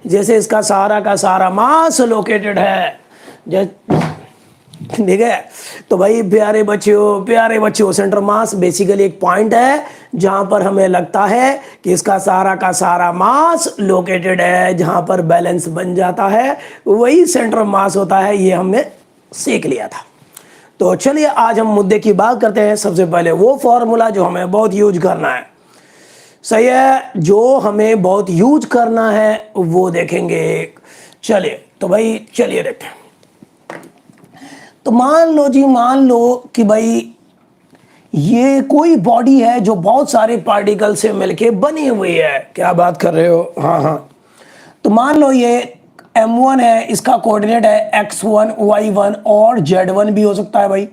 जैसे इसका सारा का सारा मास लोकेटेड है, ठीक है। तो भाई प्यारे बच्चों सेंटर मास बेसिकली एक पॉइंट है जहां पर हमें लगता है कि इसका सारा का सारा मास लोकेटेड है, जहां पर बैलेंस बन जाता है, वही सेंटर मास होता है। ये हमने सीख लिया था। तो चलिए आज हम मुद्दे की बात करते हैं। सबसे पहले वो फॉर्मूला जो हमें बहुत यूज करना है, सही है, जो हमें बहुत यूज करना है वो देखेंगे। चलिए तो भाई चलिए देखते हैं। तो मान लो कि भाई ये कोई बॉडी है जो बहुत सारे पार्टिकल से मिलके बनी हुई है। क्या बात कर रहे हो? हाँ। तो मान लो ये m1 है, इसका कोऑर्डिनेट है x1 y1 और z1 भी हो सकता है भाई।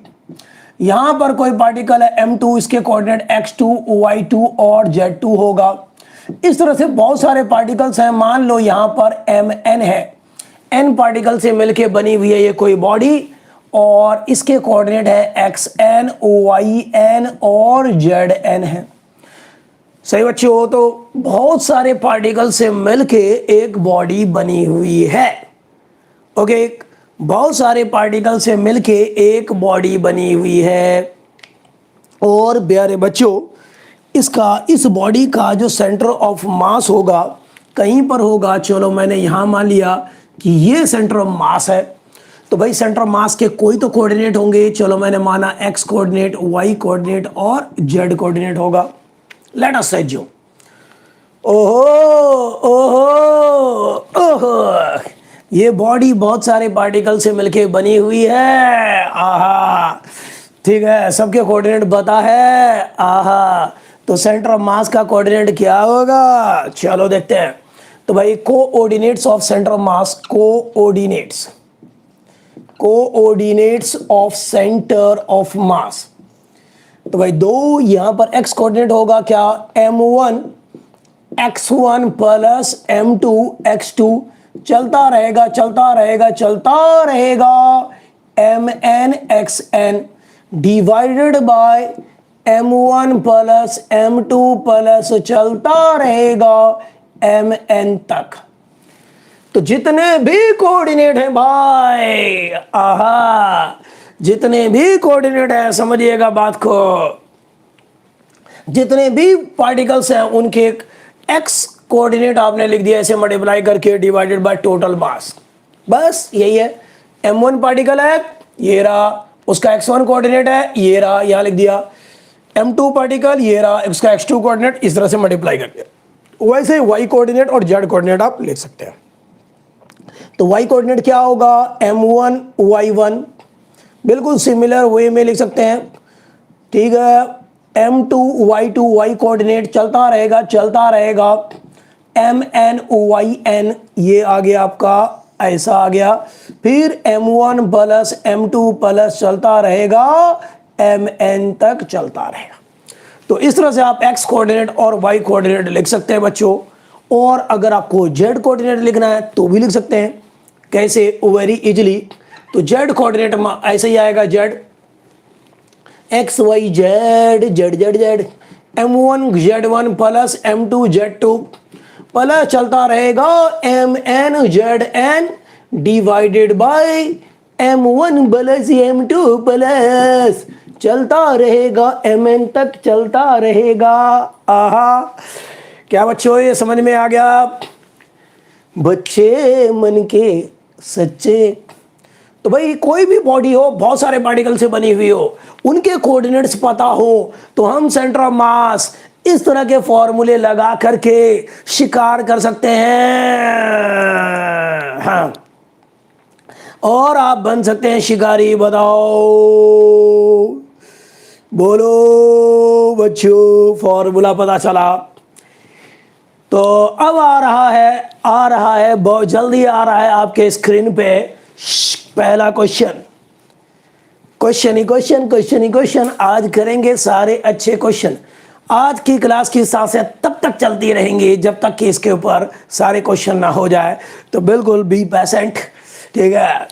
यहां पर कोई पार्टिकल है m2, इसके कोऑर्डिनेट x2 y2 और z2 होगा। इस तरह से बहुत सारे पार्टिकल्स हैं। मान लो यहां पर mn है, n पार्टिकल से मिलके बनी हुई है ये कोई बॉडी, और इसके कोऑर्डिनेट है xn yn और zn है। सही बच्चों हो? तो बहुत सारे पार्टिकल से मिलके एक बॉडी बनी हुई है। ओके, बहुत सारे पार्टिकल से मिलके एक बॉडी बनी हुई है। और प्यारे बच्चों इस बॉडी का जो सेंटर ऑफ मास होगा कहीं पर होगा। चलो मैंने यहां मान लिया कि ये सेंटर ऑफ मास है। तो भाई सेंटर ऑफ मास के कोई तो कोऑर्डिनेट होंगे। चलो मैंने माना x कोऑर्डिनेट, y कोऑर्डिनेट और z कोऑर्डिनेट होगा। Let us assume. ओहो, ये बॉडी बहुत सारे पार्टिकल से मिलके बनी हुई है। आहा, ठीक है, सबके कोऑर्डिनेट पता है। आहा, तो सेंटर ऑफ मास का कोऑर्डिनेट क्या होगा? चलो देखते हैं। तो भाई coordinates of centre of mass, coordinates of centre of mass. तो भाई दो यहां पर x कोऑर्डिनेट होगा क्या? m1 x1 plus m2 x2, चलता रहेगा mn xn divided by m1 plus m2 plus चलता रहेगा mn तक। तो जितने भी कोऑर्डिनेट हैं भाई, आहा, जितने भी कोऑर्डिनेट है, समझिएगा बात को, जितने भी पार्टिकल्स हैं उनके x कोऑर्डिनेट आपने लिख दिया ऐसे मल्टीप्लाई करके डिवाइडेड बाय टोटल मास। बस यही है। m1 पार्टिकल है, ये रहा, उसका x1 कोऑर्डिनेट है, ये रहा, यहां लिख दिया। m2 पार्टिकल, ये रहा, उसका x2 कोऑर्डिनेट, इस तरह से मल्टीप्लाई करके। वैसे y कोऑर्डिनेट और z कोऑर्डिनेट आप लिख सकते हैं। तो y कोऑर्डिनेट क्या होगा? m1 y1, बिल्कुल सिमिलर वे में लिख सकते हैं, ठीक है। m2 y2, y कोऑर्डिनेट चलता रहेगा mn yn, ये आ गया आपका, ऐसा आ गया। फिर m1 प्लस m2 प्लस चलता रहेगा mn तक चलता रहेगा। तो इस तरह से आप x कोऑर्डिनेट और y कोऑर्डिनेट लिख सकते हैं बच्चों। और अगर आपको z कोऑर्डिनेट लिखना है तो भी लिख सकते हैं। कैसे? Very easily. तो z कोऑर्डिनेट ऐसे ही आएगा, z x y z z z z m1 z1 plus m2 z2 plus चलता रहेगा mn zn divided by m1 plus m2 plus चलता रहेगा mn तक चलता रहेगा। आहा, क्या बच्चों ये समझ में आ गया? बच्चे मन के सच्चे। तो भाई कोई भी बॉडी हो, बहुत सारे पार्टिकल से बनी हुई हो, उनके कोऑर्डिनेट्स पता हो तो हम सेंटर ऑफ मास इस तरह के फॉर्मूले लगा करके शिकार कर सकते हैं। हाँ, और आप बन सकते हैं शिकारी। बताओ, बोलो बच्चों, फॉर्मूला पता चला? तो अब आ रहा है बहुत जल्दी आ रहा है आपके स्क्रीन पे पहला क्वेश्चन। आज करेंगे सारे अच्छे क्वेश्चन। आज की क्लास की सांसें तब तक चलती रहेंगी जब तक कि इसके ऊपर सारे क्वेश्चन ना हो जाए। तो बिल्कुल बी पेशेंट, ठीक है।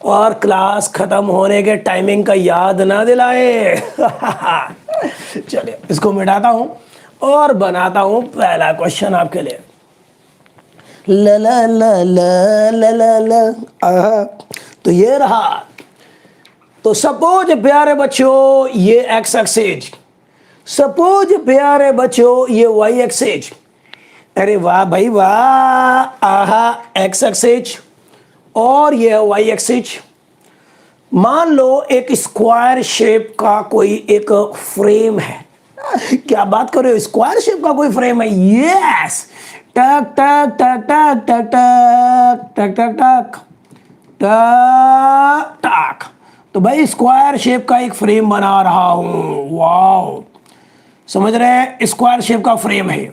और क्लास खत्म होने के टाइमिंग का याद ना दिलाए। चलिए इसको मिटाता हूं और बनाता हूं पहला क्वेश्चन आपके लिए। ल ल ल ल ल ल ल आहा। तो ये रहा। तो सपोज प्यारे बच्चों ये एक्स एक्सिस, सपोज प्यारे बच्चों ये वाई एक्सिस। अरे वाह भाई वाह, आहा, एक्स एक्सिस और ये वाई एक्सिस। मान लो एक स्क्वायर शेप का कोई एक फ्रेम है। क्या बात कर रहे हो, स्क्वायर शेप का कोई फ्रेम है? यस, टक टक टक टक टक टक टक टक टक टक। तो भाई स्क्वायर शेप का एक फ्रेम बना रहा हूं। वाओ, समझ रहे हैं? स्क्वायर शेप का फ्रेम है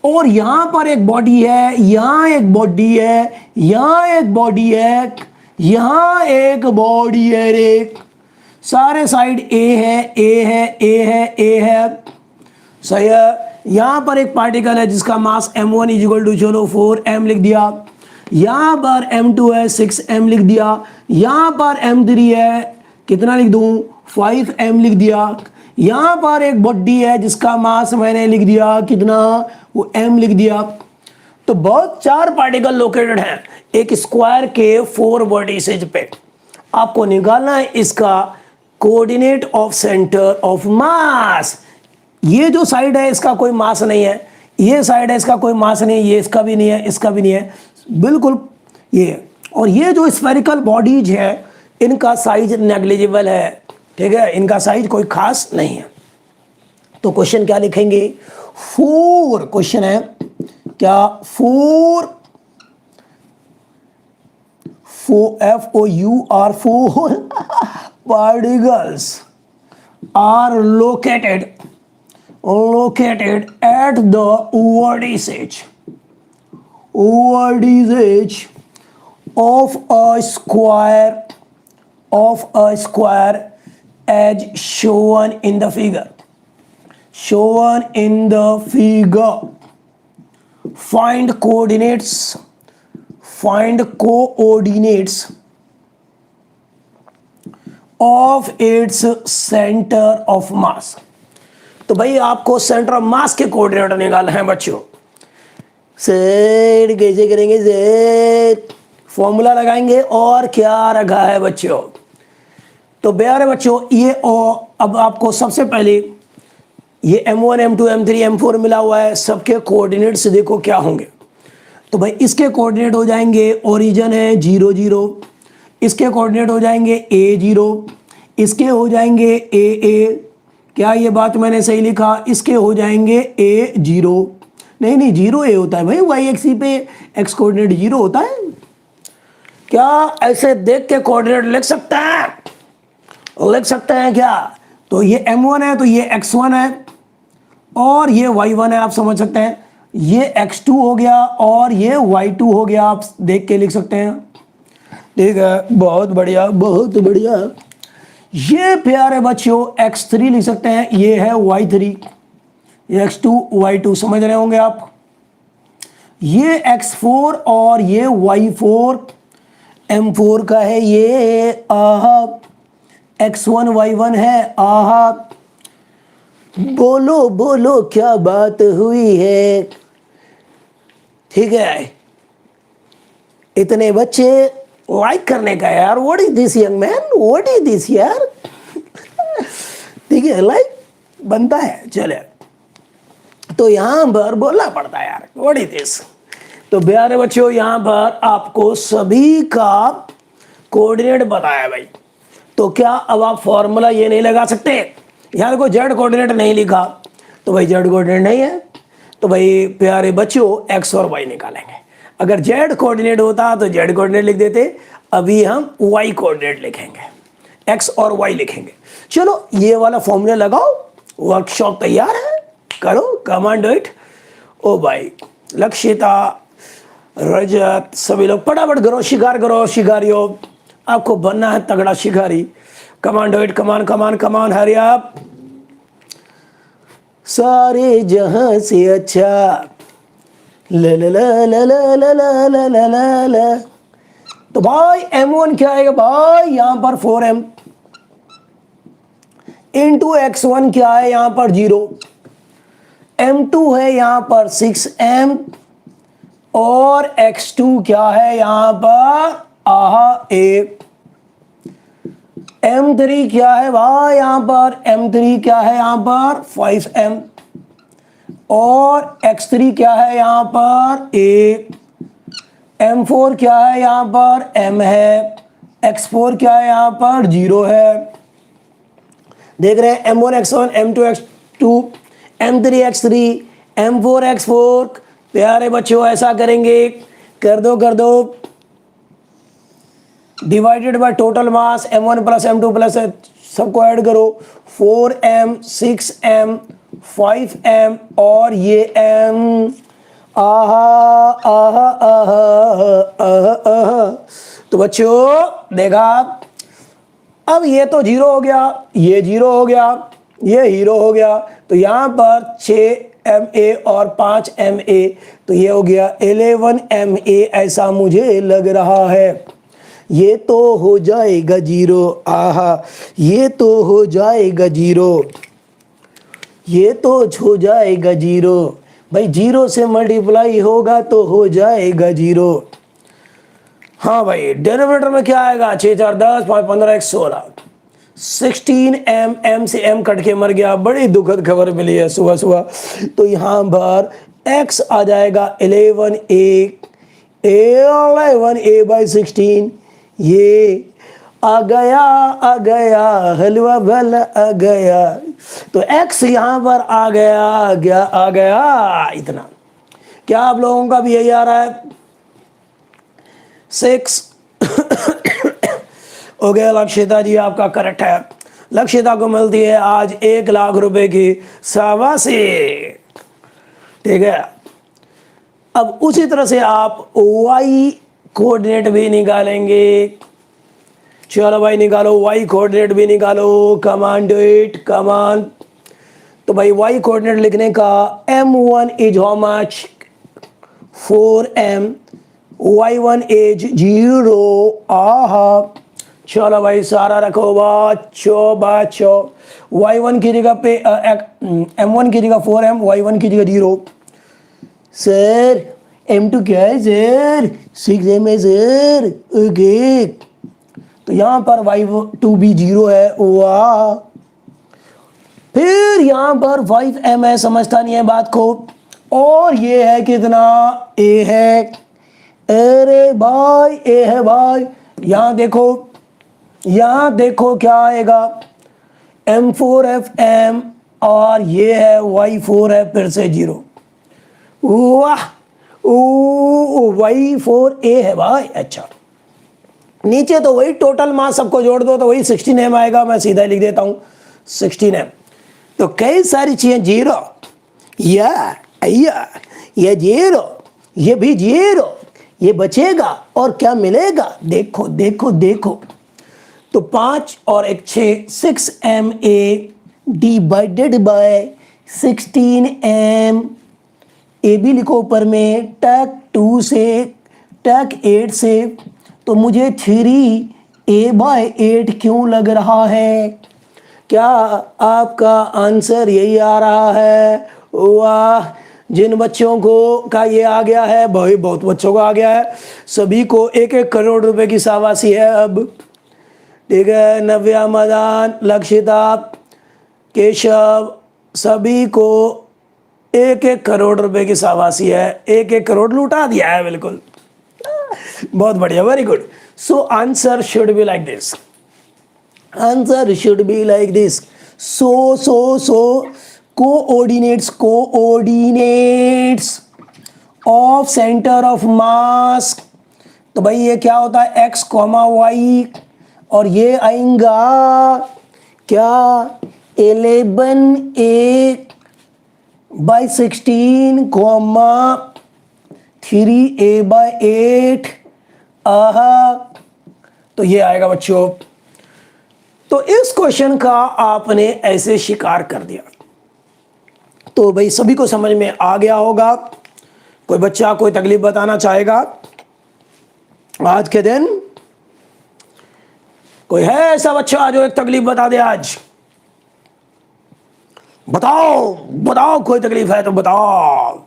और यहां पर एक बॉडी है, यहां एक बॉडी है, यहां एक बॉडी है, यहां एक बॉडी है। एक सारे साइड ए है, ए है, ए है, ए है, सही है। यहां पर एक पार्टिकल है जिसका मास m1 इक्वल टू, चलो 4m लिख दिया। यहां पर m2 है 6m लिख दिया। यहां पर m3 है, कितना लिख दूं, 5m लिख दिया। यहां पर एक बॉडी है जिसका मास मैंने लिख दिया, कितना, वो m लिख दिया। तो बहुत 4 पार्टिकल लोकेटेड हैं एक स्क्वायर के 4 वर्टिसेज पे। आपको निकालना है इसका coordinate of centre of mass. ये जो साइड है इसका कोई मास नहीं है, ये साइड है इसका कोई मास नहीं है, ये इसका भी नहीं है, इसका भी नहीं है, बिल्कुल ये। और ये जो स्फेरिकल बॉडीज है इनका साइज नेग्लिजिबल है, ठीक है, इनका साइज कोई खास नहीं है। तो क्वेश्चन क्या लिखेंगे? 4 क्वेश्चन है क्या? 4 FOUR 4 particles are located at the vertices of a square as shown in the figure. Find coordinates of its center of mass. तो भाई आपको सेंटर ऑफ मास के कोऑर्डिनेट निकालना है बच्चों। सर कैसे करेंगे सर? फॉर्मूला लगाएंगे और क्या रखा है बच्चों? तो प्यारे बच्चों ये अब आपको सबसे पहले ये m1 m2 m3 m4 मिला हुआ है, सबके कोऑर्डिनेट्स देखो क्या होंगे। तो भाई इसके कोऑर्डिनेट हो जाएंगे, ओरिजिन है 0 0, इसके कोऑर्डिनेट हो जाएंगे a0, इसके हो जाएंगे a, क्या ये बात मैंने सही लिखा? इसके हो जाएंगे a0, नहीं 0 a होता है भाई, y एक्सिस पे x कोऑर्डिनेट 0 होता है क्या? ऐसे देख के कोऑर्डिनेट लिख सकते हैं क्या? तो ये m1 है तो ये x1 है और ये y1 है, आप समझ सकते हैं। ये x2 हो गया और ये y2 हो गया, आप देख के लिख सकते हैं, ठीक है, बहुत बढ़िया बहुत बढ़िया। ये प्यारे बच्चों x3 लिख सकते हैं, ये है y3, ये x2 y2, समझ रहे होंगे आप। ये x4 और ये y4 m4 का है, ये आहा x1 y1 है, आहा बोलो बोलो क्या बात हुई है, ठीक है। इतने बच्चे लाइक करने का यार, what is this young man, what is this यार, ठीक है, लाइक बनता है, चले। तो यहां पर बोलना पड़ता है यार, व्हाट इज दिस। तो प्यारे बच्चों यहां पर आपको सभी का कोऑर्डिनेट बताया भाई। तो क्या अब आप फॉर्मूला ये नहीं लगा सकते? यहां देखो जेड कोऑर्डिनेट नहीं लिखा, तो भाई जेड कोऑर्डिनेट नहीं है, तो भाई प्यारे बच्चों एक्स और वाई निकालेंगे। अगर जेड कोऑर्डिनेट होता तो जेड कोऑर्डिनेट लिख देते, अभी हम वाई कोऑर्डिनेट लिखेंगे, एक्स और वाई लिखेंगे। चलो ये वाला फॉर्मूला लगाओ, वर्कशॉप तैयार है, करो, कमांड इट। ओ भाई लक्षिता, रजत, सभी लोग फटाफट करो, शिकार करो शिकारियों, आपको बनना है तगड़ा शिकारी। कमांड इट, कमान कमान कमान, हरी आप। सारे जहां से अच्छा ल ल ल ल ल ल ल ल ल ल। तो भाई m1 क्या आएगा भाई? यहां पर 4m इंटू x1 क्या है? यहां पर 0, m2 है यहां पर 6m और x2 क्या है यहां पर, आहा ए। m3 क्या है भाई यहां पर, m3 क्या है यहां पर 5m। और x3 क्या है यहां पर a। m4 क्या है यहां पर m है। x4 क्या है यहां पर 0 है। देख रहे हैं m1 x1 m2 x2 m3 x3 m4 x4। प्यारे बच्चों ऐसा करेंगे, कर दो divided by total mass m1 plus m2 plus सबको ऐड करो 4m 6m 5m और ये m। आहा आहा आहा आहा आहा। तो बच्चों देखा, अब ये तो 0 हो गया, ये 0 हो गया, ये 0 हो गया, तो यहां पर 6ma और 5ma, तो ये हो गया 11ma ऐसा मुझे लग रहा है। ये तो हो जाएगा 0, आहा ये तो हो जाएगा 0, ये तो हो जाएगा 0। भाई 0 से मल्टीप्लाई होगा तो हो जाएगा 0। हाँ भाई डेनोमिनेटर में क्या आएगा, 6 4 10 5 15 1 16 16m, m से m कट के मर गया, बड़ी दुखद खबर मिली है सुबह सुबह। तो यहाँ पर x आ जाएगा 11a बाई 16। ये आ गया हलवा भला आ गया। तो x यहाँ पर आ गया इतना। क्या आप लोगों का भी यही आ रहा है 6 हो गया। लक्षिता जी आपका करेक्ट है। लक्षिता को मिलती है आज 1 लाख रुपए की शाबाशी, ठीक है। अब उसी तरह से आप y कोऑर्डिनेट भी निकालेंगे। चलो भाई निकालो y कोऑर्डिनेट भी निकालो, कमान डू इट कमान। तो भाई y कोऑर्डिनेट लिखने का m1 is how much 4m, y1 is 0। आहा चलो भाई सारा रखो बच्चों y1 की जगह पे m1 की जगह 4m, y1 की जगह 0। सर m2 क्या है सर, 6m है सर, ओके। तो यहां पर y2 भी 0 है, वाह। फिर यहां पर 5m है, समझता नहीं है बात को। और ये है कितना, a है। अरे भाई a है भाई। यहां देखो क्या आएगा, m4fm और ये है y4 है फिर से 0। वाह y4a है भाई। अच्छा नीचे तो वही टोटल मास सबको जोड़ दो तो वही 16m आएगा। मैं सीधा लिख देता हूं 16m। तो कई सारी चीजें 0 या ये 0, ये भी 0, ये बचेगा और क्या मिलेगा, देखो। तो 5 और 1 6, 6ma डिवाइडेड बाय 16m। ए भी लिखो ऊपर में, टैक 2 से टैक 8 से। तो मुझे 3a/8 क्यों लग रहा है? क्या आपका आंसर यही आ रहा है? वाह, जिन बच्चों को का ये आ गया है भाई, बहुत बच्चों को आ गया है। सभी को 1-1 करोड़ रुपए की शाबाशी है अब, ठीक है। नव्या, मदान, लक्षिता, केशव, सभी को 1-1 करोड़ रुपए की शाबाशी है। 1-1 करोड़ लूटा दिया है बिल्कुल। बहुत बढ़िया, very good. So answer should be like this, answer should be like this. So coordinates of centre of mass. तो भाई ये क्या होता है, x, y, और ये आएगा क्या 11a/16, 3a/8। आहा, तो ये आएगा बच्चों। तो इस क्वेश्चन का आपने ऐसे शिकार कर दिया। तो भाई सभी को समझ में आ गया होगा। कोई बच्चा कोई तकलीफ बताना चाहेगा आज के दिन? कोई है ऐसा बच्चा जो एक तकलीफ बता दे आज? बताओ, कोई तकलीफ है तो बताओ।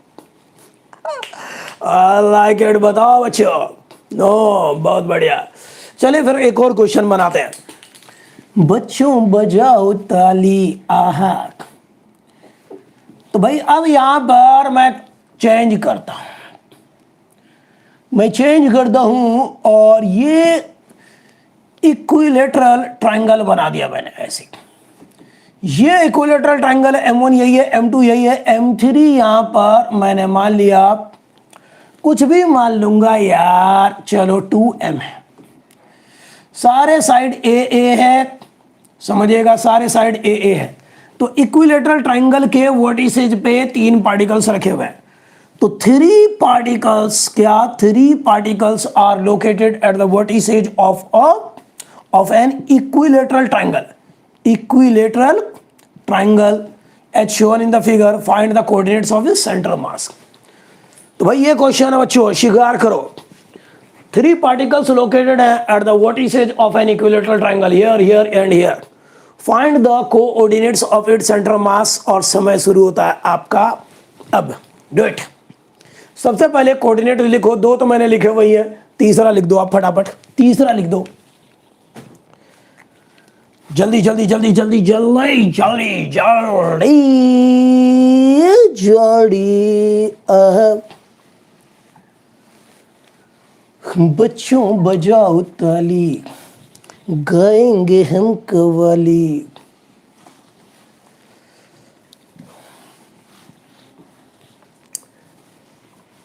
लाइक इट, बताओ बच्चों। नो, बहुत बढ़िया। चलिए फिर एक और क्वेश्चन बनाते हैं। बच्चों बजाओ ताली, आहा। तो भाई अब यहां पर मैं चेंज करता हूं, और ये इक्विलेटरल ट्रायंगल बना दिया मैंने ऐसे। ये इक्विलेटरल ट्रायंगल है, M1 यही है, M2 यही है, M3 यहां पर मैंने मान लिया, कुछ भी मान लूंगा यार, चलो 2M है, सारे साइड ए है, समझिएगा, सारे साइड ए है। तो इक्विलेटरल ट्रायंगल के वर्टिसेज पे 3 पार्टिकल्स रखे हुए हैं। तो 3 पार्टिकल्स, क्या 3 particles are located at the vertices of an equilateral triangle. Equilateral triangle as shown in the figure, find the coordinates of the central mass. तो भाई ये क्वेश्चन है बच्चों, शिकार करो। 3 पार्टिकल्स लोकेटेड है at the vertices of an equilateral triangle, here, here and here. Find the coordinates of its central mass. और समय शुरू होता है आपका अब। Do it. सबसे पहले कोऑर्डिनेट लिखो, 2 तो मैंने लिखे वही है, तीसरा लिख दो आप फटाफट, तीसरा लिख दो, जल्दी जल्दी जल्दी जल्दी जल्दी जल्दी जल्दी जल्दी। बच्चों बजाओ ताली, गाएंगे हम qawwali.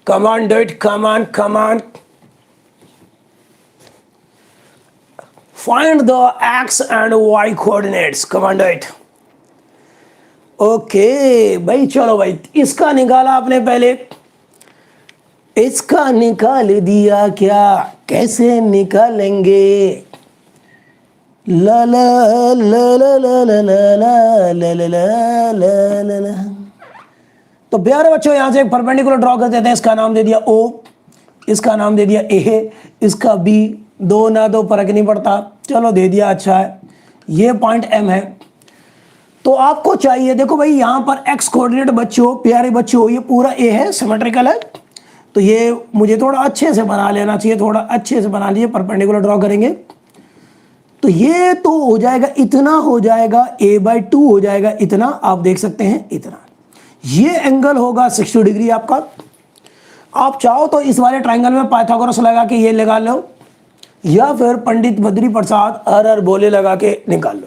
Come on, do it. Come on, come on. Find the x and y coordinates. Come on, do it. Okay, भाई चलो भाई, इसका निकाला आपने पहले, इसका निकाल दिया क्या, कैसे निकालेंगे? ला ला ला ला ला ला ला ला ला ला ला। तो प्यारे बच्चों यहां से एक परपेंडिकुलर ड्रॉ कर देते हैं। इसका नाम दे दिया O, इसका नाम दे दिया A, इसका B, 2 ना 2 फर्क नहीं पड़ता, चलो दे दिया, अच्छा है। ये पॉइंट M है। तो आपको चाहिए, देखो भाई यहां पर x कोऑर्डिनेट बच्चों, प्यारे बच्चों, ये पूरा A है, सिमेट्रिकल है। तो ये मुझे थोड़ा अच्छे से बना लेना चाहिए, थोड़ा अच्छे से बना लीजिए, परपेंडिकुलर ड्रॉ करेंगे। तो ये तो हो जाएगा, इतना हो जाएगा, a/2 हो जाएगा, इतना आप देख सकते हैं, इतना। ये एंगल होगा 60 डिग्री आपका। आप चाहो तो इस वाले ट्रायंगल में पाइथागोरस लगा के ये लगा लो, या फिर पंडित बद्री प्रसाद हर हर बोले लगा के निकाल लो।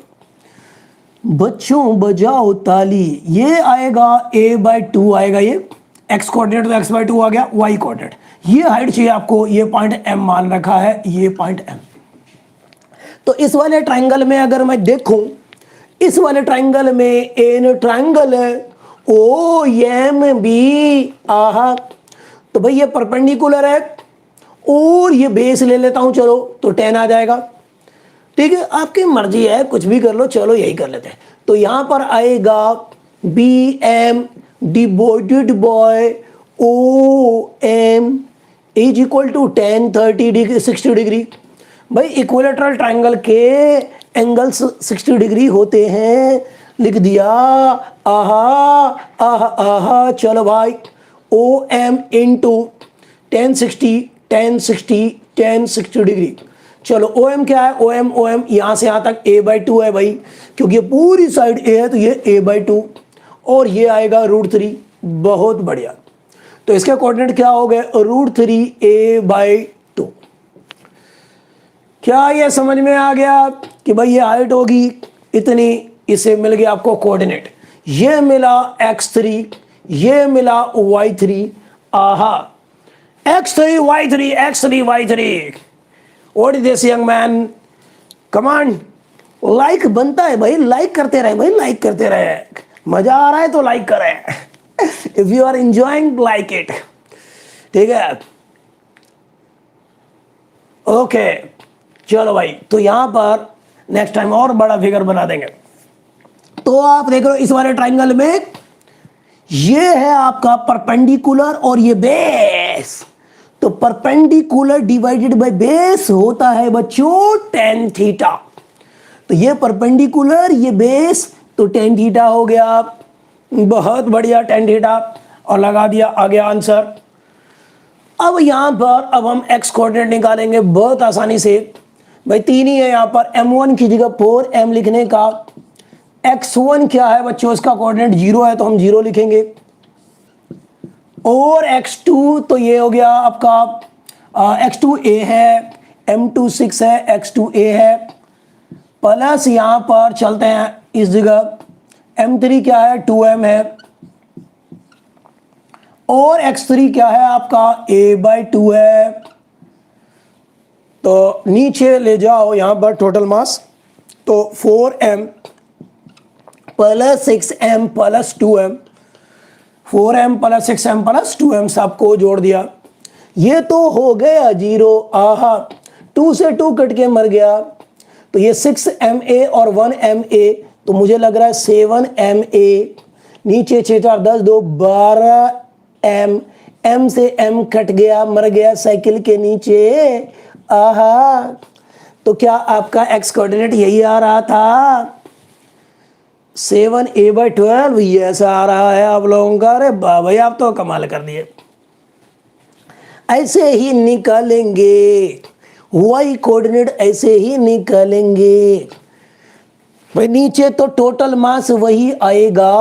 बच्चों बजाओ ताली, ये आएगा a/2 आएगा, ये x कोऑर्डिनेट तो x/2 आ गया, y कोऑर्डिनेट। ये हाइट चाहिए आपको, ये पॉइंट M मान रखा है, ये पॉइंट M। तो इस वाले ट्रायंगल में अगर मैं देखूं, इस वाले ट्रायंगल में एन ट्रायंगल है OMB, आहा। तो भाई ये परपेंडिकुलर है, और ये बेस ले लेता हूं, चलो तो 10 आ जाएगा, ठीक है, आपकी मर्जी है, कुछ भी कर लो, चलो यही कर लेते हैं। तो यहां पर आएगा BM divided by OM is equal to 10, 30 degree, 60 degree. भाई इक्विलेटरल ट्रायंगल के एंगल्स 60 डिग्री होते हैं, लिख दिया, आहा आहा आहा। चलो भाई OM इंटू 1060 1060 1060 डिग्री। चलो OM क्या है, OM यहां से यहां तक a/2 है भाई, क्योंकि ये पूरी साइड a है, तो ये a/2, और ये आएगा √3। बहुत बढ़िया। तो इसके कोऑर्डिनेट क्या हो गए, √3 a/2। क्या ये समझ में आ गया कि भाई ये हाइट होगी इतनी, इसे मिल गया आपको कोऑर्डिनेट, ये मिला x3, ये मिला y3, आहा, x3 y3 x3 y3। What is this young man, command like बनता है भाई, लाइक करते रहे भाई, लाइक करते रहे, मजा आ रहा है तो लाइक करें। If you are enjoying like it, ठीक है, ओके। चलो भाई, तो यहां पर नेक्स्ट टाइम और बड़ा फिगर बना देंगे। तो आप देख रहे हो इस वाले ट्रायंगल में ये है आपका परपेंडिकुलर और ये बेस। तो परपेंडिकुलर डिवाइडेड बाय बेस होता है बच्चों tan थीटा। तो ये परपेंडिकुलर, ये बेस, तो tan थीटा हो गया। बहुत बढ़िया, tan थीटा, और लगा दिया, आ गया आंसर। अब यहां पर अब हम x कोऑर्डिनेट निकालेंगे बहुत आसानी से। भाई 3 ही है यहां पर, m1 की जगह 4m लिखने का। x1 क्या है बच्चों, इसका कोऑर्डिनेट 0 है तो हम 0 लिखेंगे। और x2 तो ये हो गया आपका x2 a है, m2 6 है, x2 a है, प्लस यहां पर चलते हैं इस जगह m3 क्या है 2m है, और x3 क्या है आपका a/2 है। तो नीचे ले जाओ यहां पर टोटल मास, तो 4m plus 6m plus 2m, 4m plus 6m plus 2m सबको जोड़ दिया, ये तो हो गया 0। आहा 2 से 2 कट के मर गया, तो ये 6ma और 1ma, तो मुझे लग रहा है 7ma। नीचे 6 4 10 2 12m, m से m कट गया, मर गया साइकिल के नीचे। आहा, तो क्या आपका x कोऑर्डिनेट यही आ रहा था 7a/12? यस आ रहा है आप लोगों का। अरे भाई आप तो कमाल कर दिए। ऐसे ही निकालेंगे y कोऑर्डिनेट, ऐसे ही निकालेंगे भाई। नीचे तो टोटल मास वही आएगा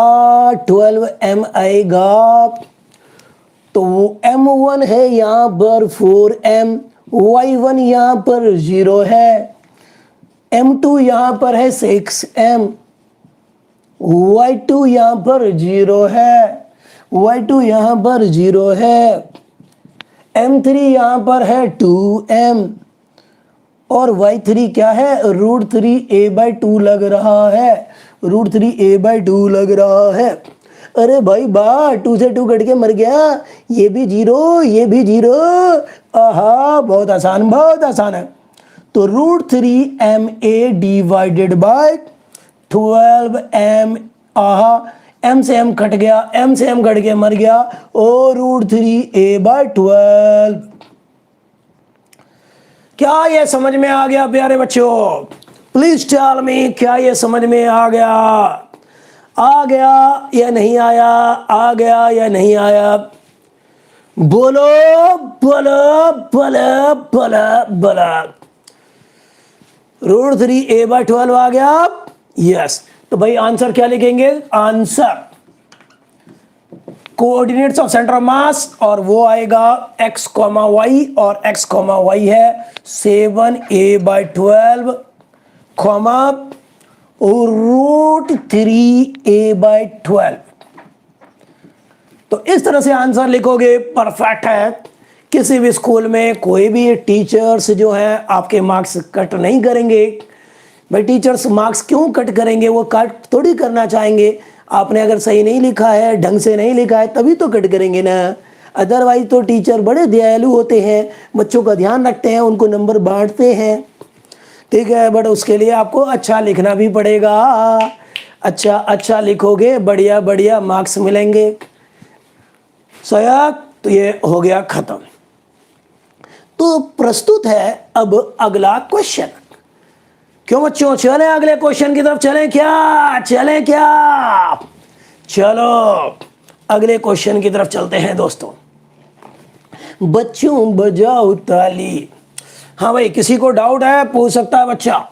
12m आएगा, तो वो m1 है यहां पर 4m, y1 यहां पर 0 है, m2 यहां पर है 6m, y2 यहां पर 0 है, y2 यहां पर 0 है, m3 यहां पर है 2m, और y3 क्या है √3a/2 लग रहा है, √3a/2 लग रहा है। अरे भाई बा 2 से 2 कट के मर गया, ये भी 0 ये भी 0। आहा बहुत आसान, बहुत आसान है। तो √3ma डिवाइडेड बाय 12m, आहा m से m कट गया, m से m कट के मर गया, और √3a/12। क्या ये समझ में आ गया प्यारे बच्चों? प्लीज टेल मी, क्या ये समझ में आ गया? आ गया या नहीं आया? आ गया या नहीं आया? बोलो बोलो बोलो बोलो बोलो। √3a/12 आ गया? यस। तो भाई आंसर क्या लिखेंगे? Answer coordinates of centre of मास, और वो आएगा x, y, और x, y है 7a/12, √3a/12। तो इस तरह से आंसर लिखोगे, परफेक्ट है। किसी भी स्कूल में कोई भी टीचर्स जो है आपके मार्क्स कट नहीं करेंगे। भाई टीचर्स मार्क्स क्यों कट करेंगे? वो कट थोड़ी करना चाहेंगे। आपने अगर सही नहीं लिखा है, ढंग से नहीं लिखा है, तभी तो कट करेंगे ना। अदरवाइज तो टीचर बड़े दयालु होते हैं, बच्चों का ध्यान रखते हैं, उनको नंबर बांटते हैं, ठीक है। बट उसके लिए आपको अच्छा लिखना भी पड़ेगा। अच्छा अच्छा लिखोगे, बढ़िया बढ़िया मार्क्स मिलेंगे। सयाक, तो ये हो गया खत्म। तो प्रस्तुत है अब अगला क्वेश्चन। क्यों बच्चों, चलें अगले क्वेश्चन की तरफ? चलें क्या? चलें क्या? चलो अगले क्वेश्चन की तरफ चलते हैं दोस्तों। बच्चों बजाओ ताली। हाँ भाई, किसी को डाउट है पूछ सकता है बच्चा।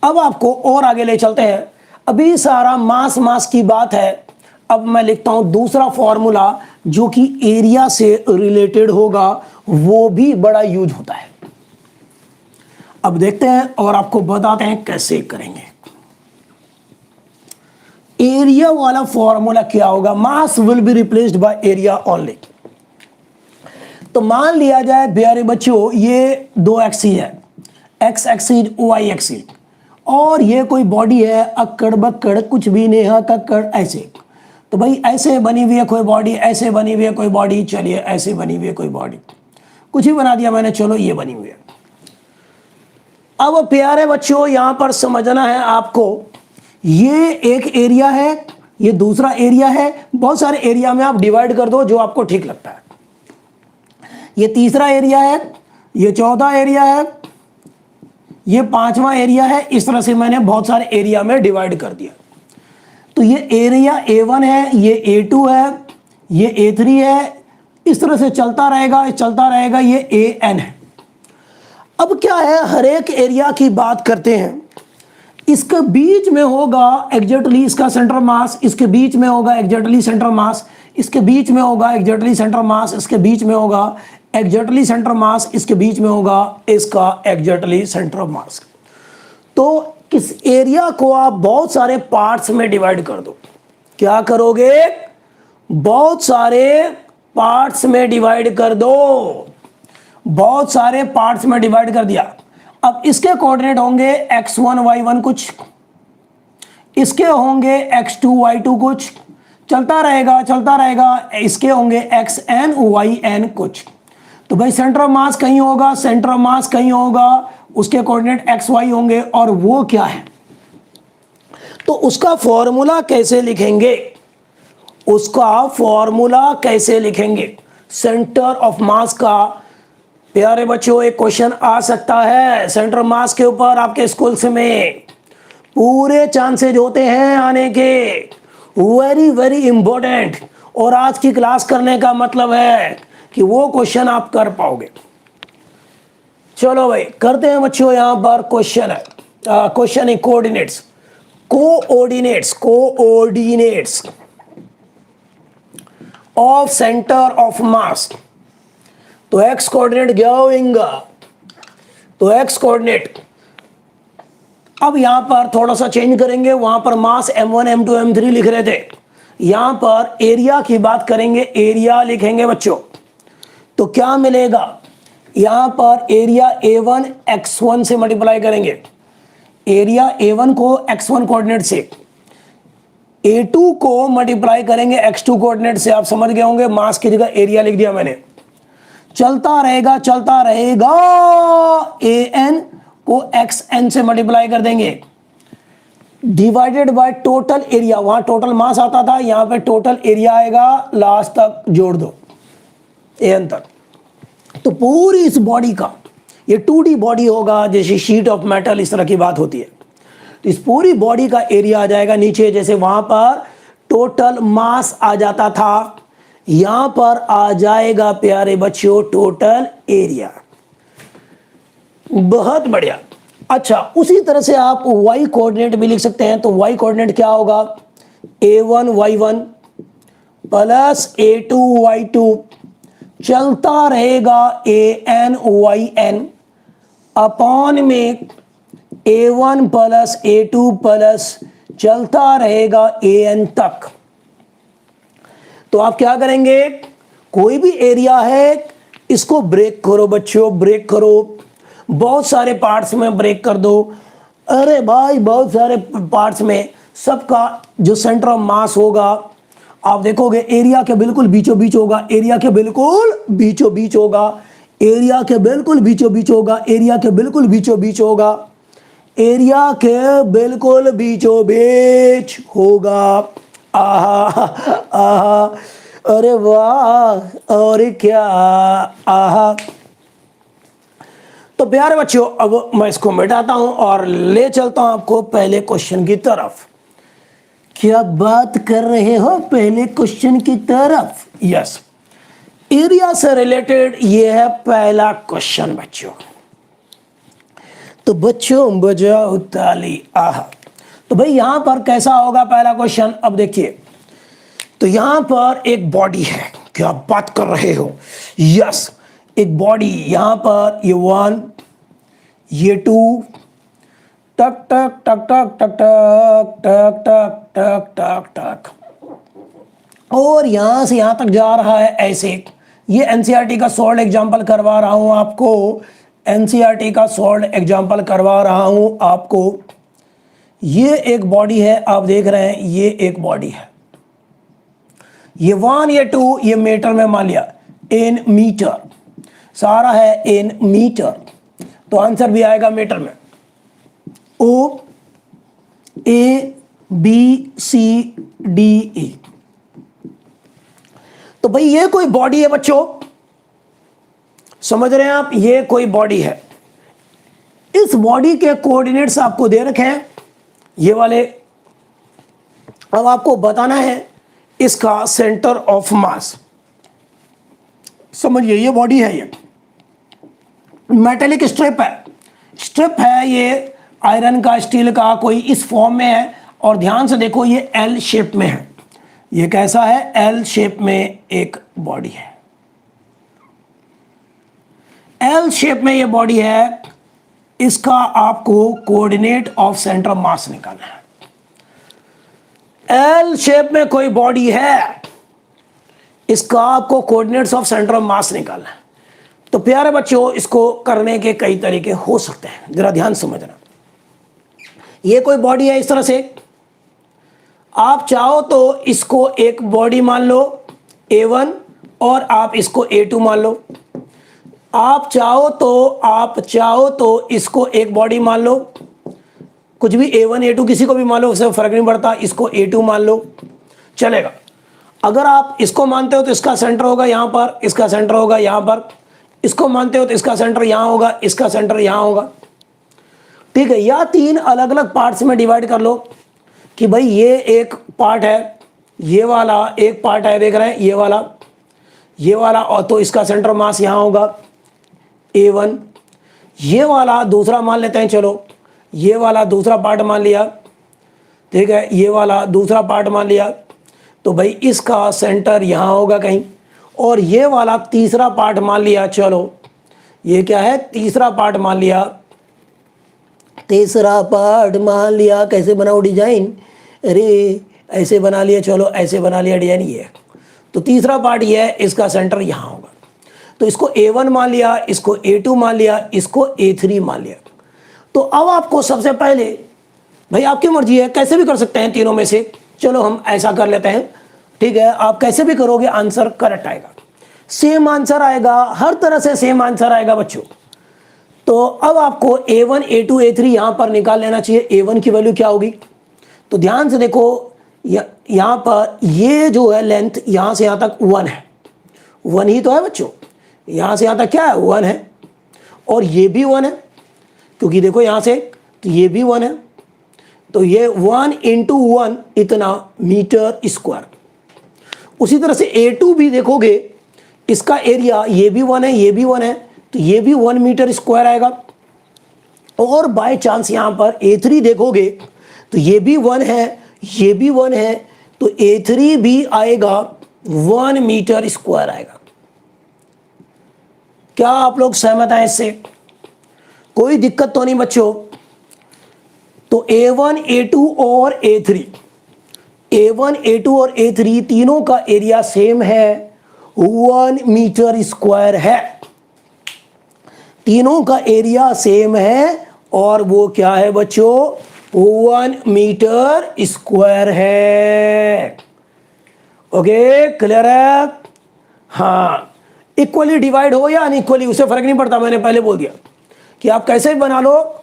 अब आपको और आगे ले चलते हैं। अभी सारा मास की बात है। अब मैं लिखता हूं दूसरा फॉर्मूला जो कि एरिया से रिलेटेड होगा, वो भी बड़ा यूज होता है। अब देखते हैं और आपको बताते हैं कैसे करेंगे। एरिया वाला फॉर्मूला क्या होगा? Mass will be replaced by area only. तो मान लिया जाए प्यारे बच्चों, ये 2 एक्सिस है, एक्स एक्सिस वाई एक्सिस, और ये कोई बॉडी है अक्कड़ बक्कड़ कुछ भी नेहा कक्कड़ ऐसे। तो भाई ऐसे बनी हुई है कोई बॉडी, ऐसे बनी हुई है कोई बॉडी, चलिए ऐसे बनी हुई है कोई बॉडी, कुछ ही बना दिया मैंने, चलो ये बनी हुई है। अब प्यारे बच्चों यहां पर समझना है आपको, ये एक एरिया है, ये दूसरा एरिया है। बहुत सारे एरिया में आप डिवाइड कर दो जो आपको ठीक लगता है। ये तीसरा एरिया है, ये चौथा एरिया है, ये 5वां एरिया है। इस तरह से मैंने बहुत सारे एरिया में डिवाइड कर दिया। तो ये एरिया A1 है, ये A2 है, ये A3 है, इस तरह से चलता रहेगा, ये ए एन है। अब क्या है, हर एक एरिया की बात करते हैं, इसके बीच में होगा एग्जैक्टली इसका सेंटर मास, इसके बीच में होगा एग्जैक्टली सेंटर मास, इसके बीच में होगा एग्जैक्टली सेंटर मास, इसके बीच में होगा एग्जैक्टली सेंटर मास, इसके बीच में होगा इसका एग्जैक्टली सेंटर मास। तो इस एरिया को आप बहुत सारे पार्ट्स में डिवाइड कर दो। क्या करोगे, बहुत सारे पार्ट्स में डिवाइड कर दो, बहुत सारे पार्ट्स में डिवाइड कर दिया। अब इसके कोऑर्डिनेट होंगे x1 y1 कुछ, इसके होंगे x2 y2 कुछ, चलता रहेगा, इसके होंगे xn yn कुछ। तो भाई सेंटर ऑफ मास कहीं होगा, सेंटर ऑफ मास कहीं होगा, उसके कोऑर्डिनेट xy होंगे, और वो क्या है, तो उसका फॉर्मूला कैसे लिखेंगे, उसका फॉर्मूला कैसे लिखेंगे सेंटर ऑफ मास का। प्यारे बच्चों, एक क्वेश्चन आ सकता है सेंटर मास के ऊपर आपके स्कूल से में, पूरे चांसेज होते हैं आने के, वेरी वेरी इंपॉर्टेंट। और आज की क्लास करने का मतलब है कि वो क्वेश्चन आप कर पाओगे। चलो भाई करते हैं बच्चों, यहां पर क्वेश्चन है, क्वेश्चन है coordinates of centre of mass. तो एक्स कोऑर्डिनेट क्या होगा, तो एक्स कोऑर्डिनेट अब यहां पर थोड़ा सा चेंज करेंगे, वहां पर मास m1 m2 m3 लिख रहे थे, यहां पर एरिया की बात करेंगे, एरिया लिखेंगे बच्चों। तो क्या मिलेगा, यहां पर एरिया a1 x1 से मल्टीप्लाई करेंगे, एरिया a1 को x1 कोऑर्डिनेट से, a2 को मल्टीप्लाई करेंगे x2 कोऑर्डिनेट से। आप समझ गए होंगे, मास की जगह एरिया लिख दिया मैंने। चलता रहेगा an को xn से मल्टीप्लाई कर देंगे, डिवाइडेड बाय टोटल एरिया, वहां टोटल मास आता था, यहां पे टोटल एरिया आएगा, लास्ट तक जोड़ दो an तक। तो पूरी इस बॉडी का, ये 2D बॉडी होगा, जैसे शीट ऑफ मेटल, इस तरह की बात होती है। तो इस पूरी बॉडी का एरिया आ जाएगा नीचे, जैसे वहां पर टोटल मास आ जाता था, यहां पर आ जाएगा प्यारे बच्चों टोटल एरिया। बहुत बढ़िया। अच्छा, उसी तरह से आप y कोऑर्डिनेट भी लिख सकते हैं। तो y कोऑर्डिनेट क्या होगा, a1 y1 plus a2 y2, चलता रहेगा an yn अपॉन में a1 प्लस a2 प्लस चलता रहेगा an तक। तो आप क्या करेंगे, कोई भी एरिया है इसको ब्रेक करो बच्चों, ब्रेक करो, बहुत सारे पार्ट्स में ब्रेक कर दो। अरे भाई बहुत सारे पार्ट्स में सबका जो सेंटर ऑफ मास होगा, आप देखोगे एरिया के बिल्कुल बीचों बीच होगा, एरिया के बिल्कुल बीचों बीच होगा, एरिया के बिल्कुल बीचों बीच होगा, एरिया के बिल्कुल बीचों बीच होगा, एरिया के बिल्कुल बीचों बीच होगा। आहा आहा, अरे वाह, और क्या, आहा। तो प्यारे बच्चों, अब मैं इसको मिटाता हूं और ले चलता हूं आपको पहले क्वेश्चन की तरफ। क्या बात कर रहे हो, पहले क्वेश्चन की तरफ? यस, एरिया से रिलेटेड ये है पहला क्वेश्चन बच्चों। तो बच्चों बजाओ ताली, आहा। तो भाई यहां पर कैसा होगा पहला क्वेश्चन, अब देखिए। तो यहां पर एक बॉडी है, क्या बात कर रहे हो, यस, एक बॉडी, यहां पर ये 1 ये 2, टक टक टक टक टक टक टक टक टक टक, और यहां से यहां तक जा रहा है ऐसे। ये एनसीईआरटी का सॉल्व एग्जांपल करवा रहा हूं आपको, एनसीईआरटी का सॉल्व एग्जांपल करवा रहा हूं आपको। ये एक बॉडी है, आप देख रहे हैं, ये एक बॉडी है, ये 1 ये 2 ये मीटर में मान लिया, इन मीटर सारा है, इन मीटर, तो आंसर भी आएगा मीटर में। O A B C D E. तो भाई ये कोई बॉडी है बच्चों, समझ रहे हैं आप, ये कोई बॉडी है। इस बॉडी के कोऑर्डिनेट्स आपको दे रखे हैं, ये वाले। अब आपको बताना है इसका सेंटर ऑफ मास। समझिए ये बॉडी है, ये मेटेलिक स्ट्रिप है ये आयरन का, स्टील का, कोई इस फॉर्म में है। और ध्यान से देखो ये एल शेप में है, ये कैसा है, एल शेप में एक बॉडी है, एल शेप में ये बॉडी है। इसका आपको कोऑर्डिनेट ऑफ सेंटर ऑफ मास निकालना है। एल शेप में कोई बॉडी है, इसका आपको कोऑर्डिनेट्स ऑफ सेंटर ऑफ मास निकालना है। तो प्यारे बच्चों इसको करने के कई तरीके हो सकते हैं, जरा ध्यान समझना। ये कोई बॉडी है इस तरह से, आप चाहो तो इसको एक बॉडी मान लो A1 और आप इसको A2 मान लो। आप चाहो तो इसको एक बॉडी मान लो, कुछ भी A1 A2 किसी को भी मान लो, उससे फर्क नहीं पड़ता, इसको A2 मान लो चलेगा। अगर आप इसको मानते हो तो इसका सेंटर होगा यहां पर, इसका सेंटर होगा यहां पर। इसको मानते हो तो इसका सेंटर यहां होगा, इसका सेंटर यहां होगा, ठीक है। या तीन अलग अलग पार्ट्स में डिवाइड कर लो कि भाई ये एक पार्ट है, ये वाला एक पार्ट है, देख रहे हैं ये वाला, और तो इसका सेंटर मास यहां होगा A1। ये वाला दूसरा मान लेते हैं, चलो ये वाला दूसरा पार्ट मान लिया, ठीक है, ये वाला दूसरा पार्ट मान लिया, तो भाई इसका सेंटर यहां होगा कहीं। और ये वाला तीसरा पार्ट मान लिया, चलो ये क्या है, तीसरा पार्ट मान लिया, तीसरा पार्ट मान लिया। कैसे बनाओ डिजाइन, अरे ऐसे बना लिया, चलो ऐसे बना लिया डिजाइन, ये तो तीसरा पार्ट ये है, इसका सेंटर यहां होगा। तो इसको A1 मान लिया, इसको A2 मान लिया, इसको A3 मान लिया। तो अब आपको सबसे पहले, भाई आपकी मर्जी है, कैसे भी कर सकते हैं तीनों में से, चलो हम ऐसा कर लेते हैं, ठीक है। आप कैसे भी करोगे आंसर करेक्ट आएगा, सेम आंसर आएगा, हर तरह से सेम आंसर आएगा बच्चों। तो अब आपको A1 A2 A3 यहां पर निकाल लेना चाहिए। A1 की वैल्यू क्या होगी, तो ध्यान से देखो, यहां पर ये जो है लेंथ यहां से यहां तक 1 है, 1 ही तो है बच्चों, यहां से यहां तक क्या है 1 है, और ये भी 1 है, क्योंकि देखो यहां से तो ये भी 1 है, तो ये 1 × 1 इतना मीटर स्क्वायर। उसी तरह से A2 भी देखोगे, इसका एरिया ये भी 1 है, ये भी 1 है, तो ये भी 1 मीटर स्क्वायर आएगा। और बाय चांस यहां पर A3 देखोगे तो ये भी 1 है, ये भी 1 है, तो A3 भी आएगा 1 मीटर स्क्वायर आएगा। क्या आप लोग सहमत हैं इससे, कोई दिक्कत तो नहीं बच्चों। तो A1 A2 और A3, A1 A2 और A3 तीनों का एरिया सेम है, 1 मीटर स्क्वायर है, तीनों का एरिया सेम है, और वो क्या है बच्चों, 1 मीटर स्क्वायर है। ओके क्लियर है, हाँ। इक्वली डिवाइड हो या अनइक्वली उससे फर्क नहीं पड़ता, मैंने पहले बोल दिया कि आप कैसे भी बना लो,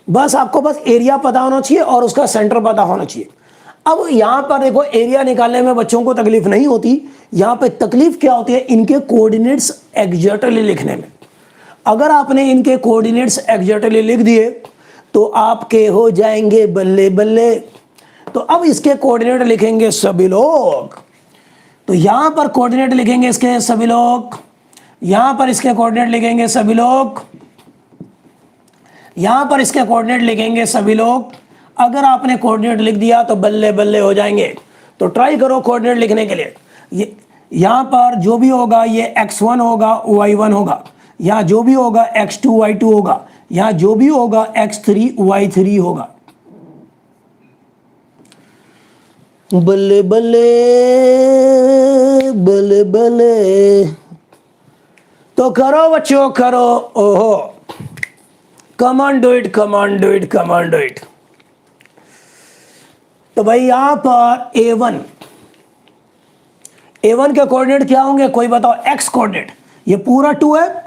बस आपको बस एरिया पता होना चाहिए और उसका सेंटर पता होना चाहिए। अब यहां पर देखो एरिया निकालने में बच्चों को तकलीफ नहीं होती, यहां पे तकलीफ क्या होती है, इनके कोऑर्डिनेट्स एग्जैक्टली लिखने में। अगर आपने इनके कोऑर्डिनेट्स एग्जैक्टली लिख दिए तो आपके हो जाएंगे बल्ले बल्ले। तो अब इसके कोऑर्डिनेट लिखेंगे सभी लोग, तो यहां पर कोऑर्डिनेट लिखेंगे इसके सभी लोग, यहां पर इसके कोऑर्डिनेट लिखेंगे सभी लोग, यहां पर इसके कोऑर्डिनेट लिखेंगे सभी लोग। अगर आपने कोऑर्डिनेट लिख दिया तो बल्ले बल्ले हो जाएंगे। तो ट्राई करो कोऑर्डिनेट लिखने के लिए। ये यहां पर जो भी होगा ये x1 होगा, y1 होगा, यहां जो भी होगा x2 y2 होगा, यहां जो भी होगा x3 y3 होगा। बल्ले बल्ले बल्ले बल्ले, तो करो बच्चों करो, ओहो, come on do it, come on do it, come on do it. तो भाई यहां पर A1 के कोऑर्डिनेट क्या होंगे, कोई बताओ, x कोऑर्डिनेट, ये पूरा 2 है,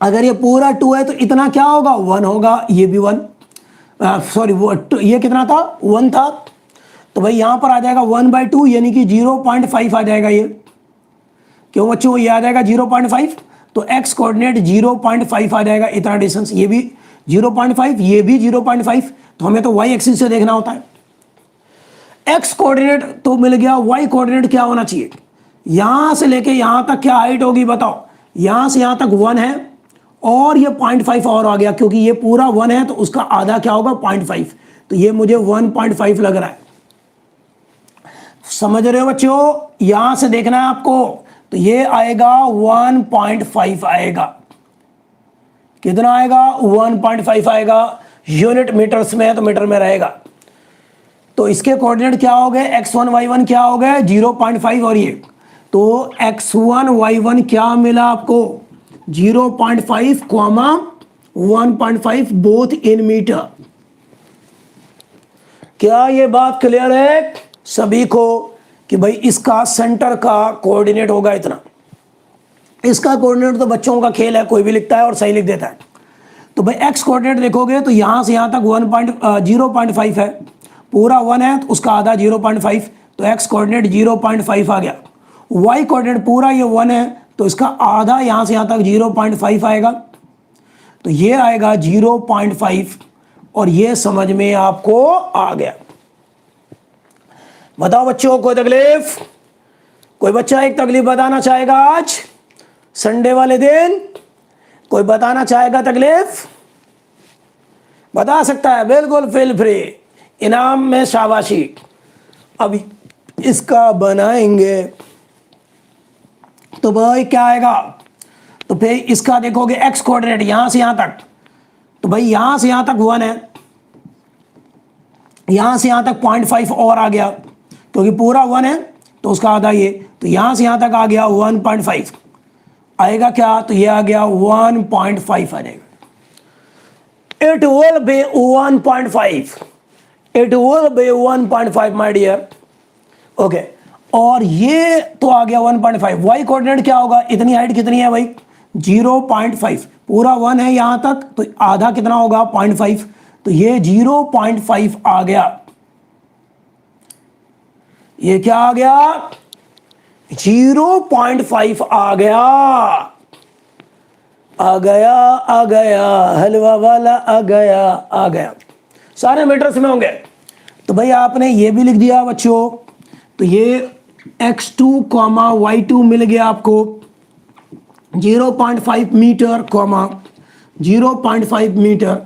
अगर ये पूरा 2 है तो इतना क्या होगा 1 होगा, ये भी 1, सॉरी वो ये कितना था 1 था, तो भाई यहां पर आ जाएगा 1/2 यानी कि 0.5 आ जाएगा। ये क्यों बच्चों, ये आ जाएगा 0.5, तो x कोऑर्डिनेट 0.5 आ जाएगा, इतना डिस्टेंस, ये भी 0.5, ये भी 0.5, तो हमें तो y एक्सिस से देखना होता है। x कोऑर्डिनेट तो मिल गया, y कोऑर्डिनेट क्या होना चाहिए, यहां से लेके यहां तक क्या हाइट होगी बताओ, यहां से यहां तक 1 है और ये 0.5 और आ गया, क्योंकि ये पूरा 1 है तो उसका आधा क्या होगा 0.5, तो ये मुझे 1.5 लग रहा है। समझ रहे हो बच्चों, यहां से देखना है आपको, तो ये आएगा 1.5 आएगा। कितना आएगा 1.5 आएगा। यूनिट मीटर्स में है तो मीटर में रहेगा। तो इसके कोऑर्डिनेट क्या हो गए, x1 y1 क्या हो गए 0.5 और ये, तो x1 y1 क्या मिला आपको 0.5 कॉमा 1.5 बोथ इन मीटर। क्या ये बात क्लियर है सभी को कि भाई इसका सेंटर का कोऑर्डिनेट होगा इतना। इसका कोऑर्डिनेट तो बच्चों का खेल है, कोई भी लिखता है और सही लिख देता है। तो भाई एक्स कोऑर्डिनेट देखोगे तो यहां से यहां तक 0.5 है, पूरा 1 है तो उसका आधा 0.5, तो एक्स कोऑर्डिनेट 0.5 आ गया। वाई कोऑर्डिनेट पूरा ये 1 है तो इसका आधा यहां से यहां तक 0.5 आएगा, तो ये आएगा 0.5 और ये समझ में आपको आ गया। बताओ बच्चों कोई तकलीफ, कोई बच्चा एक तकलीफ बताना चाहेगा आज संडे वाले दिन, कोई बताना चाहेगा तकलीफ बता सकता है, बिल्कुल फील फ्री, इनाम में शाबाशी। अब इसका बनाएंगे तो भाई क्या आएगा, तो फिर इसका देखोगे एक्स कोऑर्डिनेट यहां से यहां तक, तो भाई यहां से यहां तक 1 है, यहां से यहां तक 0.5 और आ गया, क्योंकि पूरा 1 है तो उसका आधा ये, तो यहां से यहां तक आ गया 1.5 आएगा क्या, तो ये आ गया 1.5 आ जाएगा। It will be 1.5, it will be 1.5 my dear, okay. और ये तो आ गया 1.5। वाई कोऑर्डिनेट क्या होगा, इतनी हाइट कितनी है भाई 0.5, पूरा 1 है यहां तक तो आधा कितना होगा 0.5, तो ये 0.5 आ गया। ये क्या आ गया 0.5 आ गया, आ गया आ गया, हलवा वाला आ गया आ गया, सारे मीटर्स में होंगे। तो भाई आपने ये भी लिख दिया बच्चों, तो ये x2 कॉमा y2 मिल गया आपको 0.5 meter comma 0.5 meter,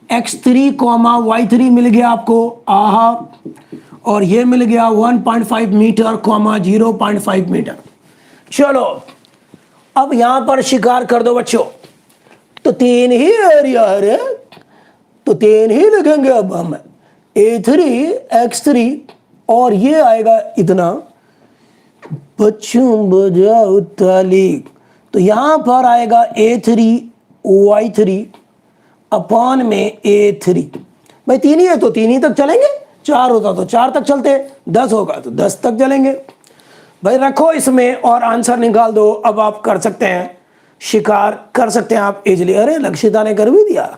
x3 comma y3 मिल गया आपको आहा, और ये मिल गया 1.5 मीटर कॉमा 0.5 मीटर। चलो अब यहां पर शिकार कर दो बच्चों, तो 3 ही एरिया है, तो 3 ही लिखेंगे अब हम, A3 x3 और ये आएगा इतना, बच्चों बजाओ ताली, तो यहां पर आएगा A3 y3 अपॉन में A3। भाई 3 ही है तो 3 ही तक चलेंगे, 4 होता तो 4 तक चलते, 10 होगा तो 10 तक चलेंगे। भाई रखो इसमें और आंसर निकाल दो। अब आप कर सकते हैं, शिकार कर सकते हैं आप इजली। अरे लक्षिता ने कर भी दिया,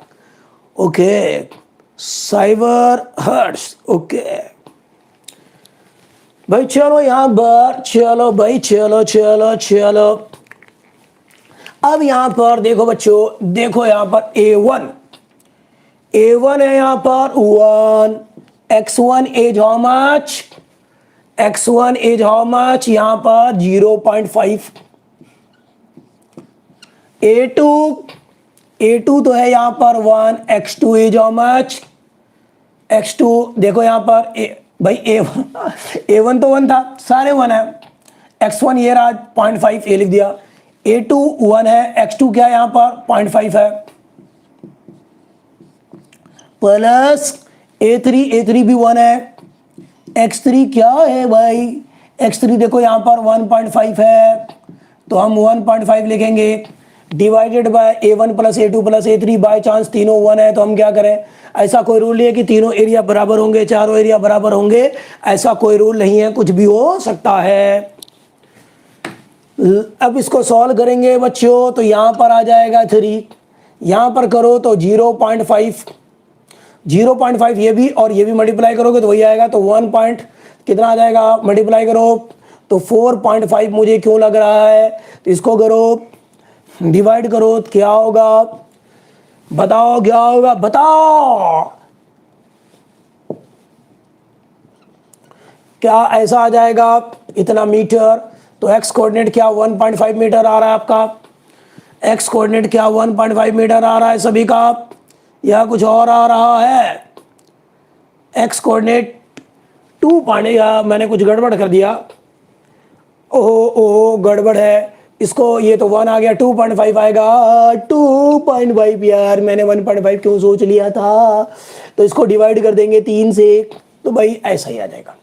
ओके, साइबर हर्ट्स, ओके भाई। चलो यहां पर, चलो भाई, चलो चलो चलो। अब यहां पर देखो बच्चों, देखो यहां पर A1 है यहां पर 1, x1 is how much, x1 is how much, यहां पर 0.5, A2 तो है यहां पर 1, x2 is how much, x2 देखो यहां पर भाई A1 तो 1 था, सारे 1 है, x1 ये रहा 0.5 ये लिख दिया, A2 1 है, x2 क्या यहां पर 0.5 है, प्लस A3 भी 1 है, x3 क्या है भाई, x3 देखो यहां पर 1.5 है, तो हम 1.5 लिखेंगे, divided by A1 plus A2 plus A3, by chance तीनों 1 है तो हम क्या करें, ऐसा कोई रूल नहीं है कि तीनों एरिया बराबर होंगे, चारों एरिया बराबर होंगे, ऐसा कोई रूल नहीं है, कुछ भी हो सकता है। अब इसको सॉल्व करेंगे बच्चों, तो यहां पर आ जाएगा 3, यहां पर करो तो 0.5 ये भी और ये भी मल्टीप्लाई करोगे तो वही आएगा, तो 1 पॉइंट कितना आ जाएगा, मल्टीप्लाई करो तो 4.5 मुझे क्यों लग रहा है, तो इसको करो डिवाइड करो तो क्या होगा, बताओ क्या होगा, बताओ क्या ऐसा आ जाएगा इतना मीटर, तो एक्स कोऑर्डिनेट क्या 1.5 मीटर आ रहा है आपका, एक्स कोऑर्डिनेट क्या 1.5 मीटर आ रहा है सभी का, या कुछ और आ रहा है, एक्स कोऑर्डिनेट 2 पॉइंट, या मैंने कुछ गड़बड़ कर दिया, ओहो ओहो गड़बड़ है, इसको ये तो 1 आ गया, 2.5 आएगा, 2.5 यार मैंने 1.5 क्यों सोच लिया था, तो इसको डिवाइड कर देंगे 3 से, तो भाई ऐसा ही आ जाएगा।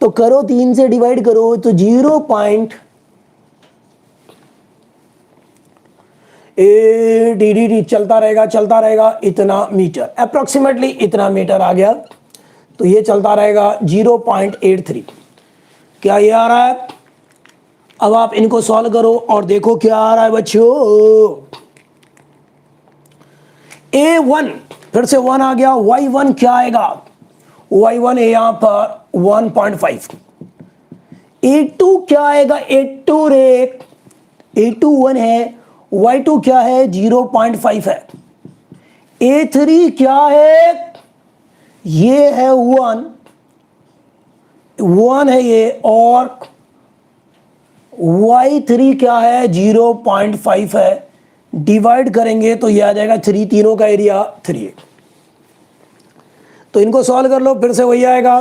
तो करो 3 से डिवाइड करो तो 0.8 चलता रहेगा इतना मीटर, अप्रोक्सीमेटली इतना मीटर आ गया, तो ये चलता रहेगा 0.83। क्या ये आ रहा है? अब आप इनको सॉल्व करो और देखो क्या आ रहा है बच्चों। A1 फिर से 1 आ गया, Y1 क्या आएगा, Y1 है यहां पर 1.5, A2 क्या आएगा, A2 रे, A2 1 है, Y2 क्या है 0.5 है, A3 क्या है, ये है 1 है ये, और Y3 क्या है 0.5 है, डिवाइड करेंगे तो ये आ जाएगा 3, तीनों का एरिया 3 है। तो इनको सॉल्व कर लो, फिर से वही आएगा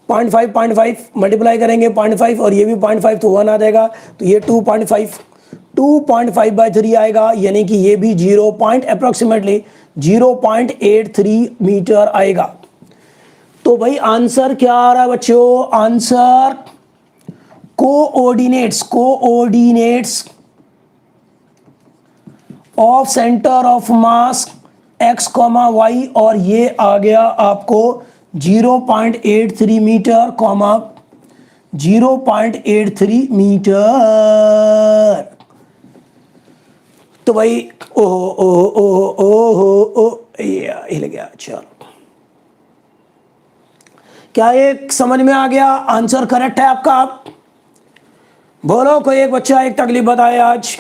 0.5 मल्टीप्लाई करेंगे 0.5 और ये भी 0.5 तो 1 आ जाएगा, तो ये 2.5/3 आएगा, यानी कि ये भी अप्रोक्सीमेटली 0.83 मीटर आएगा। तो भाई आंसर क्या आ रहा है बच्चों, answer coordinates of centre of mass x, y, और ये आ गया आपको 0.83 मीटर, 0.83 मीटर। तो भाई ओहो हिल गया, चलो क्या ये समझ में आ गया, आंसर करेक्ट है आपका? बोलो कोई एक बच्चा एक तकलीफ बताए आज,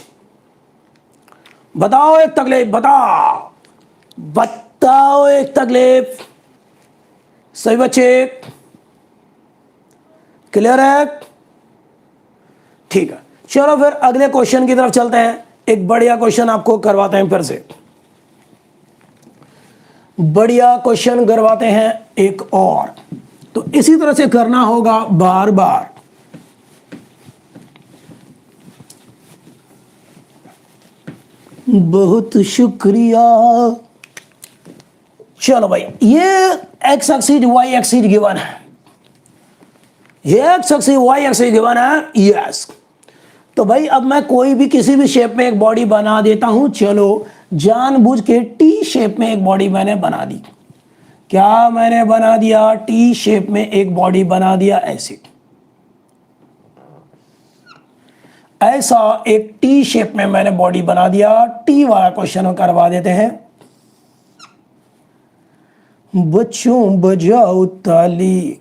बताओ एक तकलीफ, बताओ एक तकलीफ, सही बच्चे, क्लियर है? ठीक है, चलो फिर अगले क्वेश्चन की तरफ चलते हैं। एक बढ़िया क्वेश्चन आपको करवाते हैं, फिर से बढ़िया क्वेश्चन करवाते हैं एक और, तो इसी तरह से करना होगा बार बार। बहुत शुक्रिया। चलो भाई, ये x axis y axis given है, ये x axis y axis given है, यस। तो भाई अब मैं कोई भी किसी भी शेप में एक बॉडी बना देता हूं, चलो जानबूझ के टी शेप में एक बॉडी मैंने बना दी। क्या मैंने बना दिया? टी शेप में एक बॉडी बना दिया, ऐसा एक टी शेप में मैंने बॉडी बना दिया। टी वाला क्वेश्चन करवा देते हैं। बच्चों बजाओ ताली।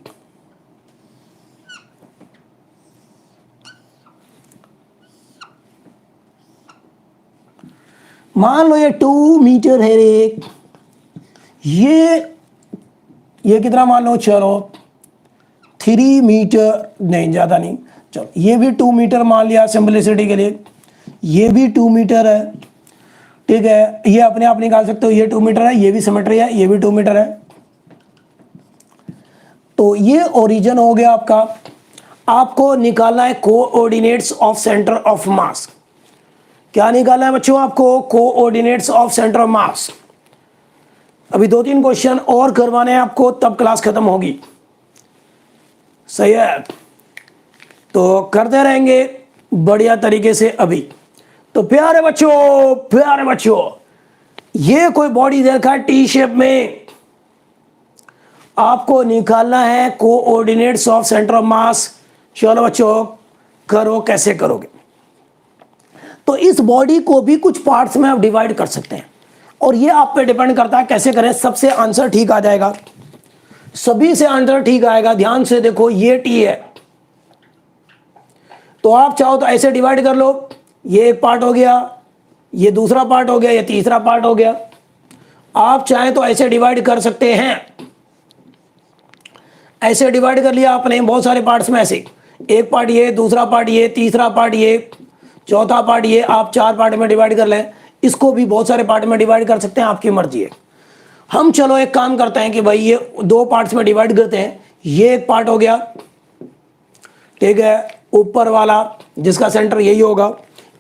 मान लो ये 2 मीटर है रे, ये कितना मान लो, चलो 3 मीटर, नहीं ज्यादा नहीं, चलो ये भी 2 मीटर मान लिया सिंपलिसिटी के लिए, ये भी 2 मीटर है, ठीक है, ये अपने आप निकाल सकते हो, ये 2 मीटर है, ये भी सिमेट्री है, ये भी 2 मीटर है। तो ये ओरिजिन हो गया आपका। आपको निकालना है कोऑर्डिनेट्स ऑफ सेंटर ऑफ मास। क्या निकालना है बच्चों आपको? कोऑर्डिनेट्स ऑफ सेंटर ऑफ मास। अभी 2-3 क्वेश्चन और करवाने हैं आपको, तब क्लास खत्म होगी, सही है? तो करते रहेंगे बढ़िया तरीके से अभी। तो प्यारे बच्चों, ये कोई बॉडी देखा है टी शेप में, आपको निकालना है कोऑर्डिनेट्स ऑफ सेंटर ऑफ मास। चलो बच्चों करो, कैसे करोगे? तो इस बॉडी को भी कुछ पार्ट्स में आप डिवाइड कर सकते हैं, और ये आप पे डिपेंड करता है कैसे करें। सबसे आंसर ठीक आ जाएगा, सभी से आंसर ठीक आएगा। ध्यान से देखो, ये टी है, तो आप चाहो तो ऐसे डिवाइड कर लो, ये एक पार्ट हो गया, ये दूसरा पार्ट हो गया, ये तीसरा पार्ट हो गया। आप चाहें तो ऐसे डिवाइड कर सकते हैं, ऐसे डिवाइड कर लिया आपने बहुत सारे पार्ट्स में, ऐसे एक पार्ट ये, दूसरा पार्ट ये, तीसरा पार्ट ये, चौथा पार्ट ये, आप 4 पार्ट में डिवाइड कर लें। इसको भी बहुत सारे पार्ट में डिवाइड कर सकते हैं, आपकी मर्जी है। हम चलो एक काम करते हैं कि भाई ये 2 पार्ट्स में डिवाइड करते हैं। ये एक पार्ट हो गया, ठीक है, ऊपर वाला जिसका सेंटर यही होगा,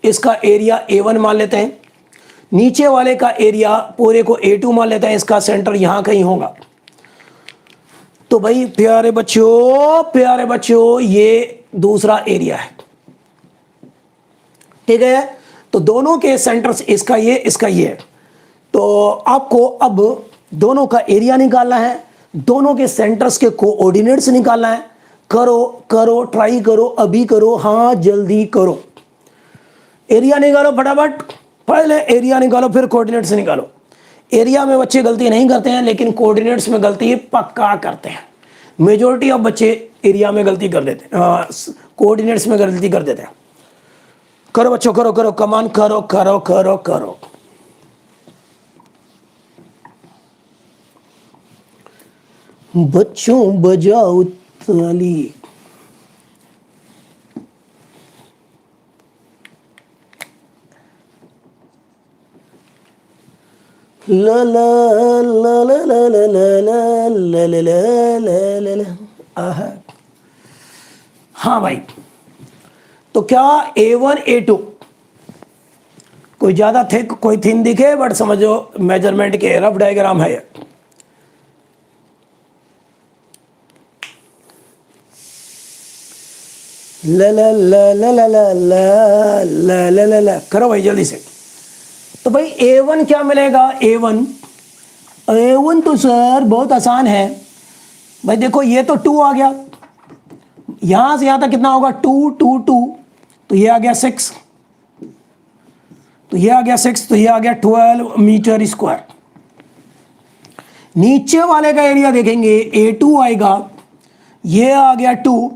इसका एरिया A1 मान लेते हैं। नीचे वाले का एरिया पूरे को A2 मान लेते हैं, इसका सेंटर यहां कहीं होगा। तो भाई प्यारे बच्चों ये दूसरा एरिया है, ठीक है। तो दोनों के सेंटर्स इसका ये है। तो आपको अब दोनों का एरिया निकालना है, दोनों के सेंटर्स के कोऑर्डिनेट्स निकालना है। करो, ट्राई करो, अभी करो, हाँ जल्दी करो। एरिया निकालो फटाफट, पहले एरिया निकालो फिर कोऑर्डिनेट्स निकालो। एरिया में बच्चे गलती नहीं करते हैं, लेकिन कोऑर्डिनेट्स में गलती पक्का करते हैं। मेजॉरिटी ऑफ बच्चे एरिया में गलती कर देते हैं, कोऑर्डिनेट्स में गलती कर देते हैं। करो बच्चों, करो, कमान करो। बच्चों बजाओ ताली। ला ला ला ला ला ला ला ला ला ला ला। हाँ भाई, तो क्या A1 A2 कोई ज्यादा थिक कोई थिन दिखे, बट समझो मेजरमेंट के रफ डायग्राम है। ला ला ला ला ला ला ला ला ला ला, करो भाई जल्दी से। तो भाई A1 क्या मिलेगा? A1 तो सर बहुत आसान है भाई। देखो ये तो 2 आ गया, यहां से यहां तक कितना होगा? 2 2 2, तो ये आ गया 6, तो ये आ गया 6, तो ये आ गया 12 मीटर स्क्वायर। नीचे वाले का एरिया देखेंगे, A2 आएगा, ये आ गया 2,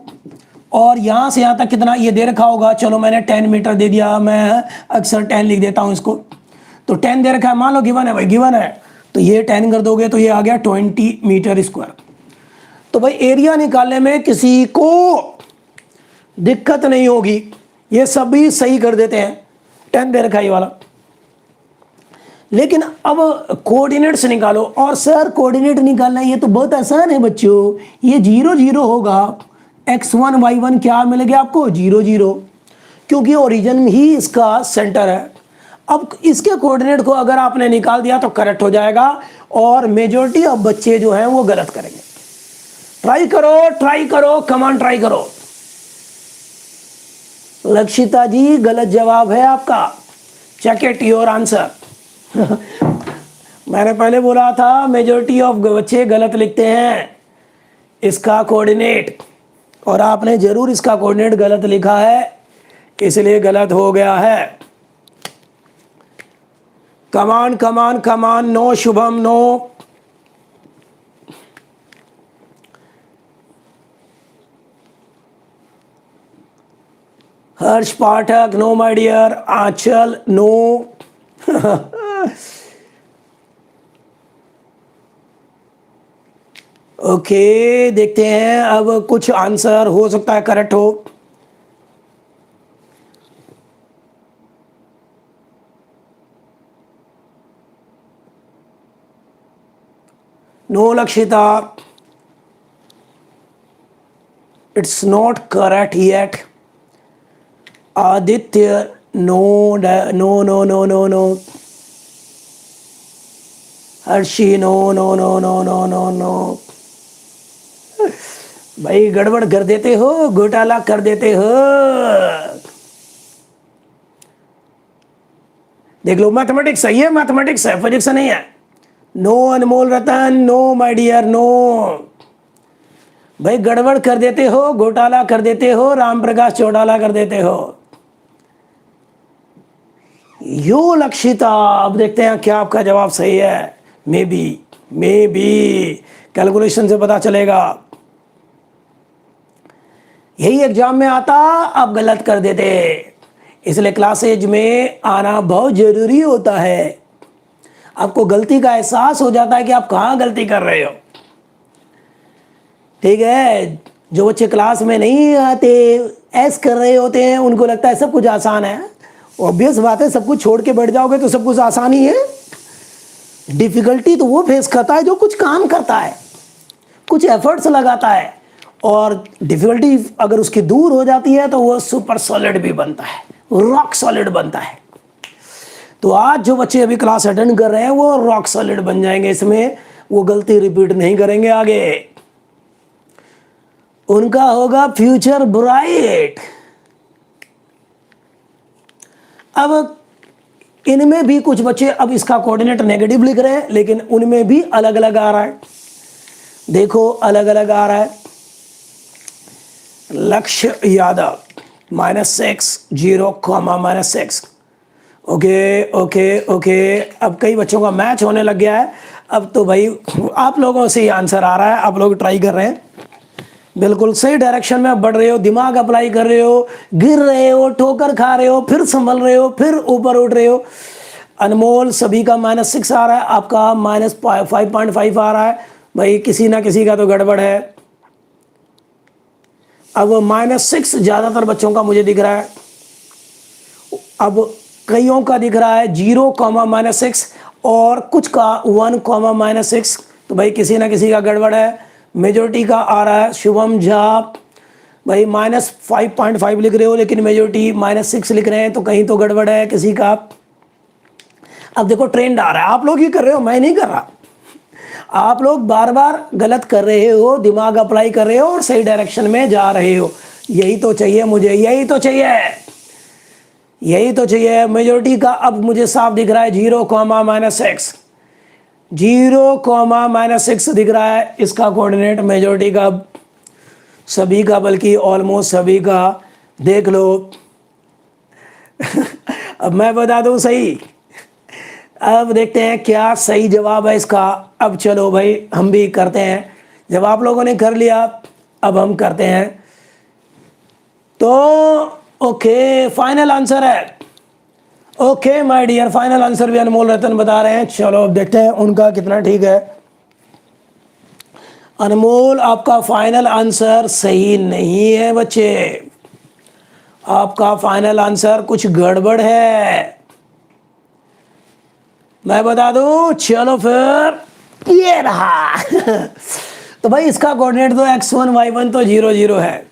और यहां से यहां तक कितना ये दे रखा होगा? चलो मैंने 10 मीटर दे दिया, मैं अक्सर 10 लिख देता हूं इसको। तो 10 दे रखा है, मान लो गिवन है भाई, गिवन है, तो ये 10 कर दोगे तो ये आ गया 20 मीटर स्क्वायर। तो भाई एरिया निकालने में किसी को दिक्कत नहीं होगी, ये सभी सही कर देते हैं। 10 दे रखा है ये वाला। लेकिन अब कोऑर्डिनेट्स निकालो। और सर कोऑर्डिनेट निकालना ये तो बहुत आसान है बच्चों, ये 0 0 होगा। x1 y1 क्या मिलेगा आपको? 0 0, क्योंकि ओरिजिन ही इसका सेंटर है। अब इसके कोऑर्डिनेट को अगर आपने निकाल दिया तो करेक्ट हो जाएगा, और मेजॉरिटी ऑफ बच्चे जो हैं वो गलत करेंगे। ट्राई करो, कमान ट्राई करो। लक्षिता जी गलत जवाब है आपका, चेक इट योर आंसर। मैंने पहले बोला था मेजॉरिटी ऑफ बच्चे गलत लिखते हैं इसका कोऑर्डिनेट, और आपने जरूर इसका कोऑर्डिनेट गलत लिखा है, इसलिए गलत हो गया है। Come on, no Shubham, no. Harsh Pathak, no my dear. Anchal, no. Okay, देखते हैं अब कुछ आंसर हो सकता है करेक्ट हो। No Lakshita, it's not correct yet. Aditya, no no no no no no. Harshi, no no no no no no no. भाई गड़बड़ कर देते हो, घोटाला कर देते हो। देख लो, मैथमेटिक्स सही है, मैथमेटिक्स है, फिजिक्स नहीं है। No Anmol Ratan, no my dear, no. भाई गड़बड़ कर देते हो, घोटाला कर देते हो, राम प्रकाश चौटाला कर देते हो। यो लक्षिता, अब देखते हैं क्या आपका जवाब सही है। मे बी कैलकुलेशन से पता चलेगा। यही एग्जाम में आता, आप गलत कर देते, इसलिए क्लासेज में आना बहुत जरूरी होता है। आपको गलती का एहसास हो जाता है कि आप कहां गलती कर रहे हो। ठीक है, जो बच्चे क्लास में नहीं आते, ऐस कर रहे होते हैं, उनको लगता है सब कुछ आसान है। ऑब्वियस बात है, सब कुछ छोड़ के बैठ जाओगे तो सब कुछ आसान ही है। डिफिकल्टी तो वो फेस करता है जो कुछ काम करता है, कुछ एफर्ट्स लगाता है, और डिफिकल्टी अगर उसकी दूर हो जाती है तो वो सुपर सॉलिड भी बनता है, रॉक सॉलिड बनता है। तो आज जो बच्चे अभी क्लास अटेंड कर रहे हैं वो रॉक सॉलिड बन जाएंगे, इसमें वो गलती रिपीट नहीं करेंगे आगे, उनका होगा फ्यूचर ब्राइट। अब इनमें भी कुछ बच्चे अब इसका कोऑर्डिनेट नेगेटिव लिख रहे हैं, लेकिन उनमें भी अलग अलग आ रहा है। देखो अलग अलग आ रहा है। लक्ष्य यादव -6 0 -6। ओके ओके ओके, अब कई बच्चों का मैच होने लग गया है। अब तो भाई आप लोगों से ही आंसर आ रहा है, आप लोग ट्राई कर रहे हैं, बिल्कुल सही डायरेक्शन में बढ़ रहे हो, दिमाग अप्लाई कर रहे हो, गिर रहे हो, ठोकर खा रहे हो, फिर संभल रहे हो, फिर ऊपर उठ रहे हो। अनमोल सभी का -6 आ रहा है, आपका -5.5 आ रहा है। भाई किसी ना किसी का तो गड़बड़ है। अब -6 ज़्यादातर बच्चों का मुझे दिख रहा है, अब कईयों का दिख रहा है 0, -6 और कुछ का 1, -6। तो भाई किसी ना किसी का गड़बड़ है। मेजोरिटी का आ रहा है शुभम झा, भाई -5.5 लिख रहे हो, लेकिन मेजोरिटी -6 लिख रहे हैं, तो कहीं तो गड़बड़ है किसी का। अब देखो ट्रेंड आ रहा है, आप लोग ही कर रहे हो, मैं नहीं कर रहा। आप लोग बार बार गलत कर रहे हो, दिमाग अप्लाई कर रहे हो और सही डायरेक्शन में जा रहे हो। यही तो चाहिए मुझे, यही तो चाहिए, यही तो चाहिए। मेजोरिटी का अब मुझे साफ दिख रहा है 0, -6, 0, -6 दिख रहा है इसका कोऑर्डिनेट मेजोरिटी का, सभी का, बल्कि ऑलमोस्ट सभी का। देख लो अब मैं बता दूं सही, अब देखते हैं क्या सही जवाब है इसका। अब चलो भाई हम भी करते हैं, जब आप लोगों ने कर लिया अब हम करते हैं। तो ओके, फाइनल आंसर है, okay my dear, final answer भी अनमोल रतन बता रहे हैं। चलो अब देखते हैं उनका कितना ठीक है। अनमोल आपका फाइनल आंसर सही नहीं है बच्चे, आपका फाइनल आंसर कुछ गड़बड़ है, मैं बता दूं। चलो फिर ये रहा तो भाई इसका कोऑर्डिनेट तो x1 y1 तो 0 0 है।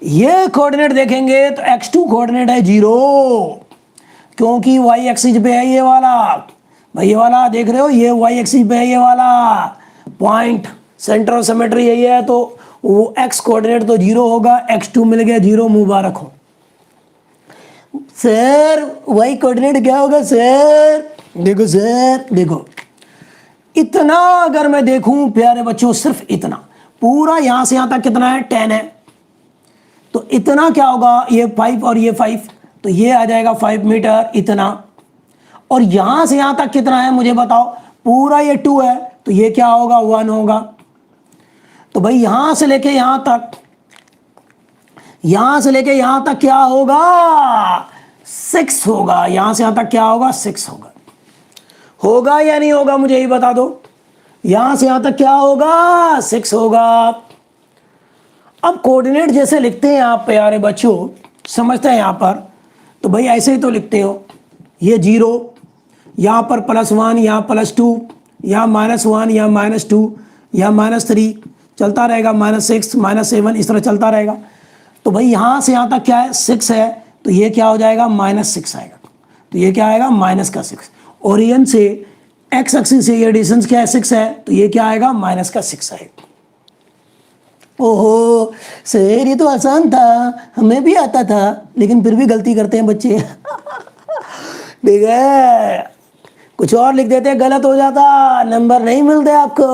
ये कोऑर्डिनेट देखेंगे तो x2 कोऑर्डिनेट है 0, क्योंकि y एक्सिस पे है ये वाला, भाई ये वाला देख रहे हो, ये y एक्सिस पे है ये वाला पॉइंट, सेंटर ऑफ सिमेट्री यही है, तो वो x कोऑर्डिनेट तो 0 होगा, x2 मिल गया 0, मुबारक हो। सर y कोऑर्डिनेट क्या होगा सर? देखो सर, देखो इतना अगर मैं देखूं प्यारे बच्चों, सिर्फ इतना, पूरा यहां से यहां तक कितना है 10 है, तो इतना क्या होगा, ये 5 और ये 5, तो ये आ जाएगा 5 मीटर इतना। और यहां से यहां तक कितना है मुझे बताओ, पूरा ये 2 है, तो ये क्या होगा 1 होगा। तो भाई यहां से लेके यहां तक, यहां से लेके यहां तक क्या होगा 6 होगा, यहां से यहां तक क्या होगा 6 होगा। होगा या नहीं होगा मुझे ही बता दो, यहां से यहां तक क्या होगा 6 होगा। अब कोऑर्डिनेट जैसे लिखते हैं आप प्यारे बच्चों, समझते हैं यहां पर, तो भाई ऐसे ही तो लिखते हो, ये 0, यहां पर +1, यहां +2, यहां -1, यहां -2, यहां -3, चलता रहेगा, -6, -7, इस तरह चलता रहेगा। तो भाई यहां से यहां तक क्या है 6 है, तो ये क्या हो जाएगा -6 आएगा, तो ये क्या आएगा -6। ओरियन से x एक्सिस से ये डिस्टेंस क्या है 6 है, तो ये क्या आएगा -6 आएगा। ओहो सर ये तो आसान था, हमें भी आता था, लेकिन फिर भी गलती करते हैं बच्चे ठीक है, कुछ और लिख देते गलत हो जाता, नंबर नहीं मिलते आपको।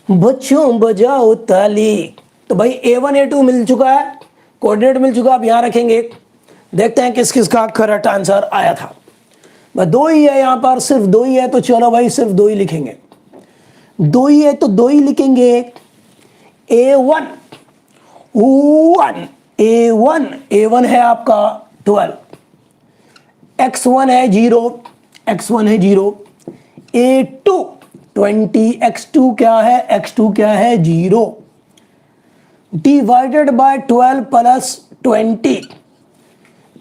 बच्चों बजाओ ताली। तो भाई A1 A2 मिल चुका है, कोऑर्डिनेट मिल चुका, अब यहाँ रखेंगे, देखते हैं किस किस का करेक्ट आंसर आया था। बस 2 ही है यहाँ पर, सिर्फ 2 ही है, तो चलो भाई सिर्फ 2 ही लिखेंगे, 2 ही है तो 2 ही लिखेंगे। A1 A1 है आपका 12, x1 है 0, x1 है 0, A2 20, x2 क्या है 0, डिवाइडेड बाय 12 प्लस 20,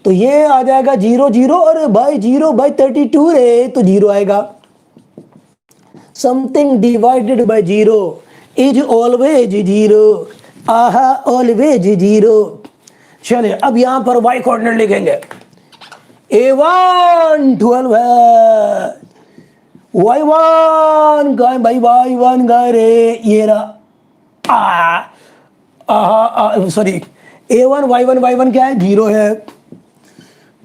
तो ये आ जाएगा 0 0। और भाई 0 बाय 32 रे, तो 0 आएगा। Something divided by 0 is always 0। आहा, ऑलवेज 0। चलिए अब यहां पर y कोऑर्डिनेट लिखेंगे। A1 12 है, Y1 गाय भाई, Y1 गाय रे, ये रहा। सॉरी, A1 Y1 क्या है, 0 है।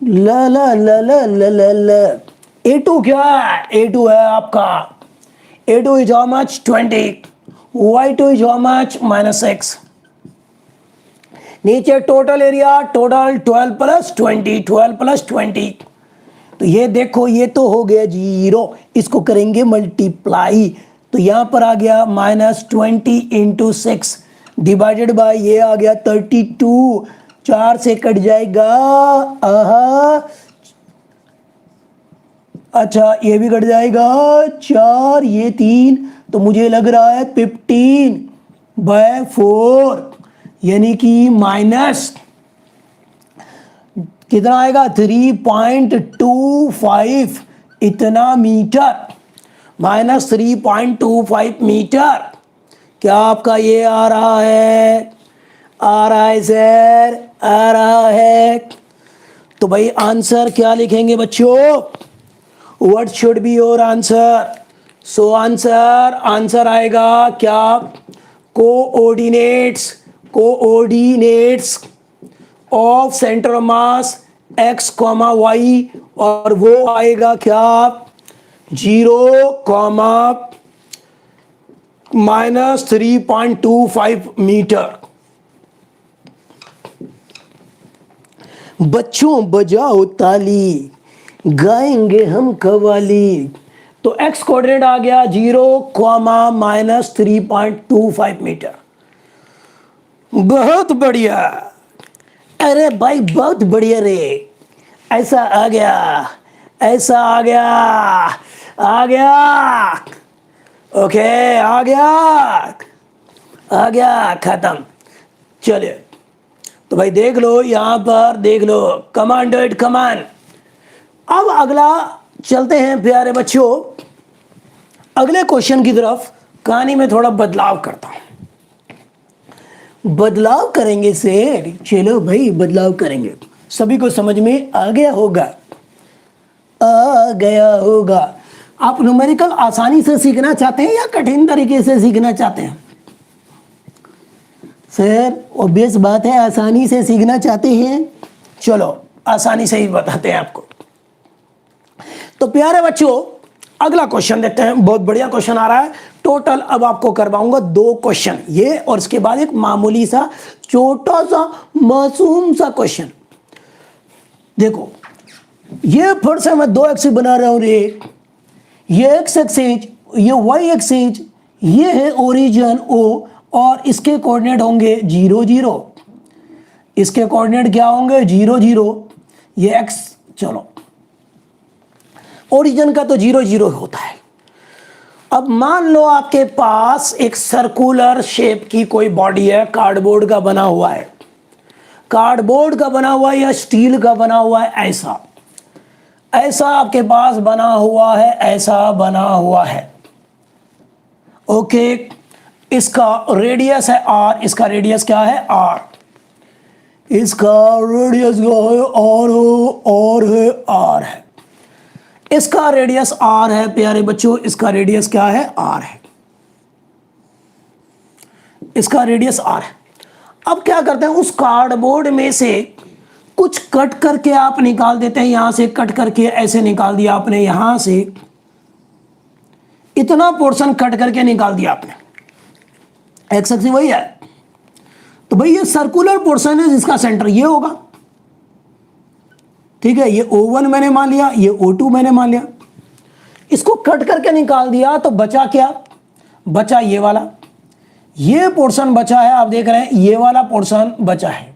ला ला ला ला ला ला ला। A2 क्या है, A2 है आपका, A2 is how much, 20, Y2 is how much, -6। नीचे total area, total 12 plus 20, 12 plus 20, तो ये देखो ये तो हो गया 0, इसको करेंगे मल्टीप्लाई, तो यहां पर आ गया -20 इंटू 6 डिवाइडेड बाय, ये आ गया 32, 4 से कट जाएगा। आहा, अच्छा ये भी कट जाएगा, 4 ये 3, तो मुझे लग रहा है 15/4, यानी कि माइनस कितना आएगा, 3.25 इतना मीटर, -3.25 मीटर। क्या आपका ये आ रहा है, आ रहा है सर, आ रहा है। तो भाई आंसर क्या लिखेंगे बच्चों, what should be your answer. So answer आएगा क्या, coordinates of centre of mass x, y, और वो आएगा क्या, 0, -3.25 मीटर। बच्चों बजाओ ताली, गाएंगे हम कवाली। तो x कोऑर्डिनेट आ गया 0, -3.25 मीटर। बहुत बढ़िया, अरे भाई बहुत बढ़िया रे, ऐसा आ गया, ऐसा आ गया, आ गया, ओके, आ गया, आ गया, खत्म। चलिए तो भाई देख लो, यहां पर देख लो, कमांड इट कमांड। अब अगला चलते हैं प्यारे बच्चों अगले क्वेश्चन की तरफ। कहानी में थोड़ा बदलाव करता हूं, बदलाव करेंगे से, चलो भाई बदलाव करेंगे। सभी को समझ में आ गया होगा, आ गया होगा। आप न्यूमेरिकल आसानी से सीखना चाहते हैं या कठिन तरीके से सीखना चाहते हैं? सर ऑब्वियस बात है, आसानी से सीखना चाहते हैं। चलो आसानी से ही बताते हैं आपको। तो प्यारे बच्चों अगला क्वेश्चन देखते हैं, बहुत बढ़िया क्वेश्चन आ रहा है। टोटल अब आपको करवाऊंगा 2 क्वेश्चन, ये और इसके बाद एक मामूली सा छोटा सा मासूम सा क्वेश्चन। देखो ये फिर से मैं 2 एक्सिस बना रहा हूं रे, ये एक्स एक्सिस, ये वाई एक्सिस, ये है ओरिजिन ओ, और इसके कोऑर्डिनेट होंगे 0 0, इसके कोऑर्डिनेट क्या होंगे 0 0, ये एक्स, चलो ओरिजिन का तो 0 0 होता है। अब मान लो आपके पास एक सर्कुलर शेप की कोई बॉडी है, कार्डबोर्ड का बना हुआ है, कार्डबोर्ड का बना हुआ है या स्टील का बना हुआ है, ऐसा ऐसा आपके पास बना हुआ है, ऐसा बना हुआ है, ओके। इसका रेडियस है r, इसका रेडियस क्या है r, इसका रेडियस क्या है r है, r है, इसका रेडियस r है प्यारे बच्चों, इसका रेडियस क्या है r है, इसका रेडियस r है। अब क्या करते हैं, उस कार्डबोर्ड में से कुछ कट करके आप निकाल देते हैं, यहां से कट करके ऐसे निकाल दिया आपने, यहां से इतना पोर्शन कट करके निकाल दिया आपने, एक्स एक्सिस वही है। तो भाई ये सर्कुलर पोर्शन है जिसका सेंटर ये होगा, ठीक है। ये O1 मैंने मान लिया, ये O2 मैंने मान लिया, इसको कट करके निकाल दिया, तो बचा क्या, बचा ये वाला, ये पोर्शन बचा है, आप देख रहे हैं ये वाला पोर्शन बचा है।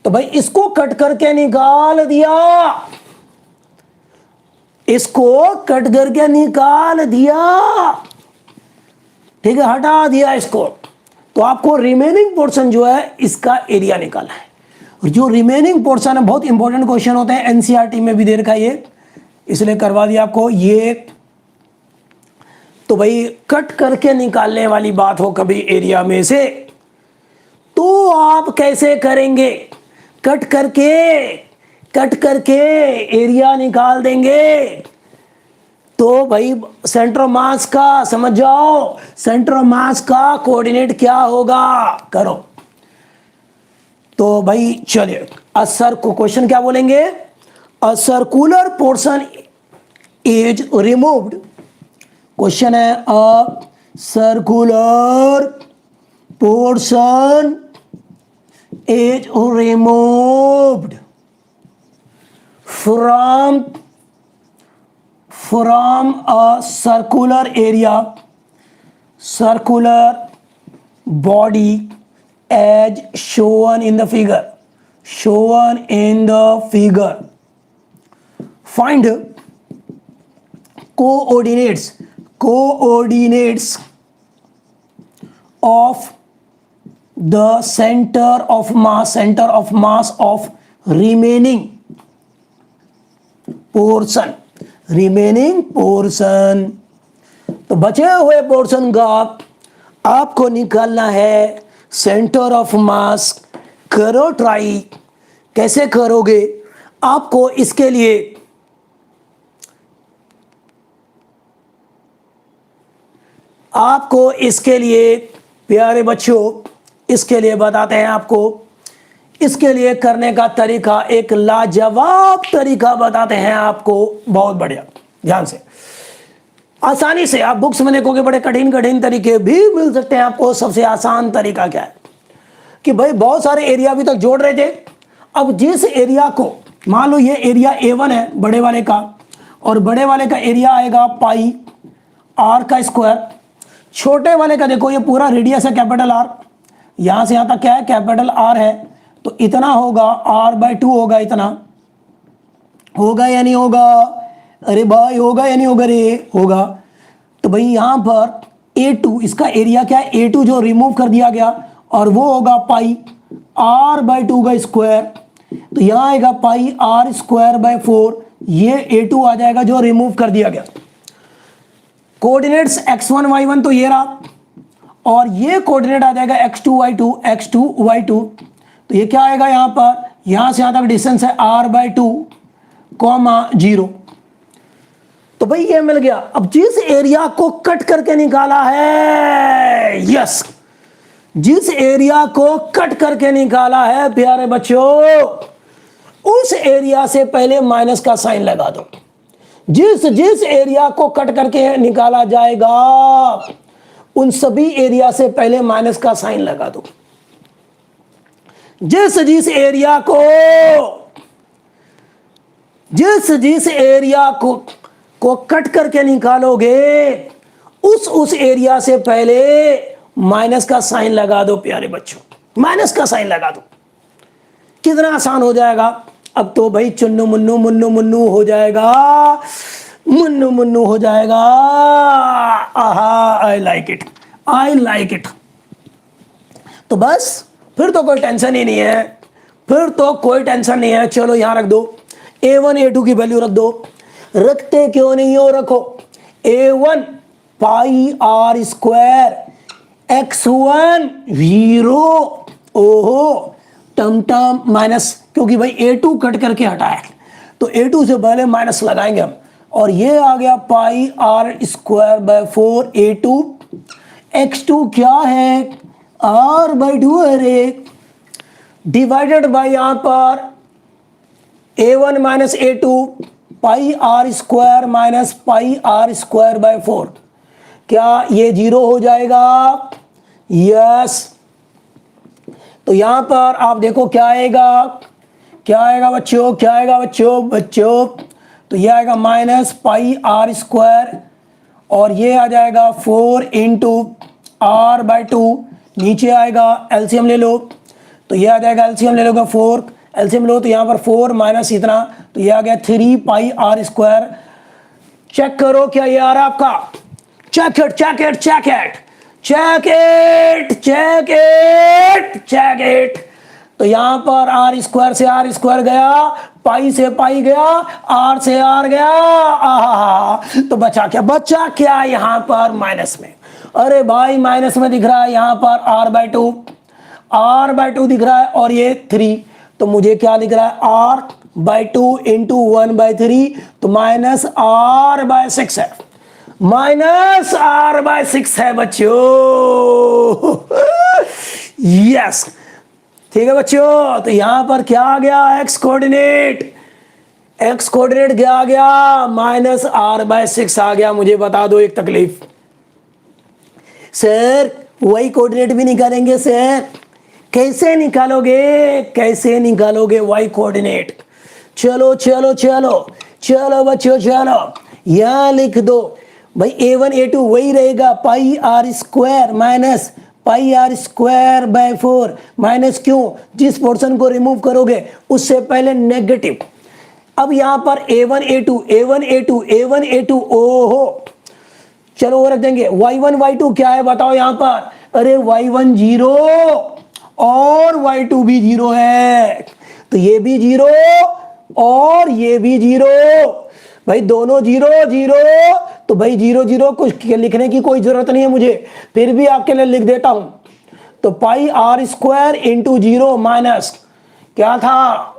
तो भाई इसको कट करके निकाल दिया, इसको कट करके निकाल दिया, ठीक है, हटा दिया इसको। तो आपको रिमेनिंग पोर्शन जो है इसका एरिया निकालना है। और जो रिमेनिंग पोर्शन है बहुत इंपॉर्टेंट क्वेश्चन होते हैं, एनसीईआरटी में भी दे रखा है ये, इसलिए करवा दिया आपको ये। तो भाई कट करके निकालने वाली बात हो कभी एरिया में से, तो आप कैसे करेंगे? कट करके एरिया निकाल देंगे। तो भाई सेंटर ऑफ मास का समझ जाओ, सेंटर ऑफ मास का कोऑर्डिनेट क्या होगा, करो। तो भाई चलिए असर को क्वेश्चन क्या बोलेंगे, a circular portion is removed. Question है a circular portion is removed from a circular area, circular body as shown in the figure, find coordinates of the center of mass of remaining portion. तो बचे हुए portion का आपको निकालना है centre of मास। करो try, कैसे करोगे? आपको इसके लिए प्यारे बच्चों, इसके लिए बताते हैं आपको। इसके लिए करने का तरीका, एक लाजवाब तरीका बताते हैं आपको, बहुत बढ़िया, ध्यान से। आसानी से आप बुक्स में देखोगे बड़े कठिन तरीके भी मिल सकते हैं आपको। सबसे आसान तरीका क्या है कि भाई बहुत सारे एरिया अभी तक जोड़ रहे थे। अब जिस एरिया को, मान लो ये एरिया A1 है बड़े वाले का, और बड़े वाले का एरिया आएगा पाई R का स्क्वायर। छोटे वाले का देखो ये पूरा रेडियस है कैपिटल R, यहां से यहां तक क्या है कैपिटल R है, तो इतना होगा R/2 होगा। इतना होगा या नहीं होगा? अरे भाई होगा या नहीं होगा रे? होगा। तो भाई यहां पर A2, इसका एरिया क्या है A2 जो रिमूव कर दिया गया, और वो होगा पाई R/2 का स्क्वायर। तो यहां आएगा पाई R²/4, ये A2 आ जाएगा जो रिमूव कर दिया गया। कोऑर्डिनेट्स x1 y1 तो ये रहा, और ये कोऑर्डिनेट आ जाएगा x2 y2। तो ये क्या आएगा यहां पर, यहां से यहां तक डिस्टेंस है R/2, 0। तो भाई ये मिल गया। अब जिस एरिया को कट करके निकाला है, यस, जिस एरिया को कट करके निकाला है प्यारे बच्चों, उस एरिया से पहले माइनस का साइन लगा दो। जिस एरिया को कट करके निकाला जाएगा उन सभी एरिया से पहले माइनस का साइन लगा दो। जिस एरिया को कट करके निकालोगे उस एरिया से पहले माइनस का साइन लगा दो प्यारे बच्चों, माइनस का साइन लगा दो। कितना आसान हो जाएगा। अब तो भाई चुन्नू मुन्नू हो जाएगा, मुन्नू हो जाएगा। आहा, आई लाइक इट। तो बस फिर तो कोई टेंशन ही नहीं है, चलो यहां रख दो। A1 A2 की वैल्यू रख दो। रखते क्यों नहीं हो? रखो। A1 पाई R² x1 0। ओहो, टम माइनस, क्योंकि भाई A2 कट करके हटाया तो A2 से पहले माइनस लगाएंगे हम, और ये आ गया पाई R²/4 A2। x2 क्या है? R/2 अरे, डिवाइडेड बाई यहां पर A1 माइनस A2 पाई R² माइनस पाई R²/4। क्या ये 0 हो जाएगा? यस। तो यहां पर आप देखो क्या आएगा बच्चों? तो ये आएगा माइनस पाई R², और ये आ जाएगा 4 इंटू R/2। नीचे आएगा एलसीएम ले लो, तो ये आ जाएगा एलसीएम ले लोगे 4, एलसीएम लो तो यहाँ पर 4 माइनस इतना, तो ये आ गया 3 पाई R²। चेक करो क्या ये आ रहा है आपका? Check it. Check it, check it, check it. तो यहां पर आर स्क्वायर से आर स्क्वायर गया, पाई से पाई गया, आर से आर गया। आहा, तो बचा क्या? बचा क्या यहां पर? माइनस में। अरे भाई माइनस में दिख रहा है यहां पर r by two, r by two दिख रहा है, और ये 3, तो मुझे क्या दिख रहा है? आर बाय टू इंटू 1/3, तो माइनस आर बाय 6 है, माइनस आर बाय 6 है बच्चों। यस, ठीक है बच्चों। तो यहां पर क्या आ गया? एक्स कोऑर्डिनेट, एक्स कोऑर्डिनेट क्या आ गया? माइनस आर बाय 6 आ गया। मुझे बता दो एक तकलीफ, सर वाई कोऑर्डिनेट भी निकालेंगे सर? कैसे निकालोगे, कैसे निकालोगे वाई कोऑर्डिनेट? चलो चलो चलो चलो बच्चों, चलो यहां लिख दो भाई, a1 a2 वही रहेगा, pi r square minus pi r square by 4, minus क्यों? जिस पोर्शन को रिमूव करोगे उससे पहले नेगेटिव। अब यहां पर a1 a2 a1 a2 a1 a2, ओहो चलो वो रख देंगे। y1 y2 क्या है बताओ यहां पर? अरे y1 0 और y2 भी 0 है, तो ये भी 0 और ये भी 0, भाई दोनों 0 0, तो भाई 0 0 कुछ लिखने की कोई जरूरत नहीं है मुझे, फिर भी आपके लिए लिख देता हूं। तो पाई आर स्क्वायर इंटू 0 माइनस क्या था?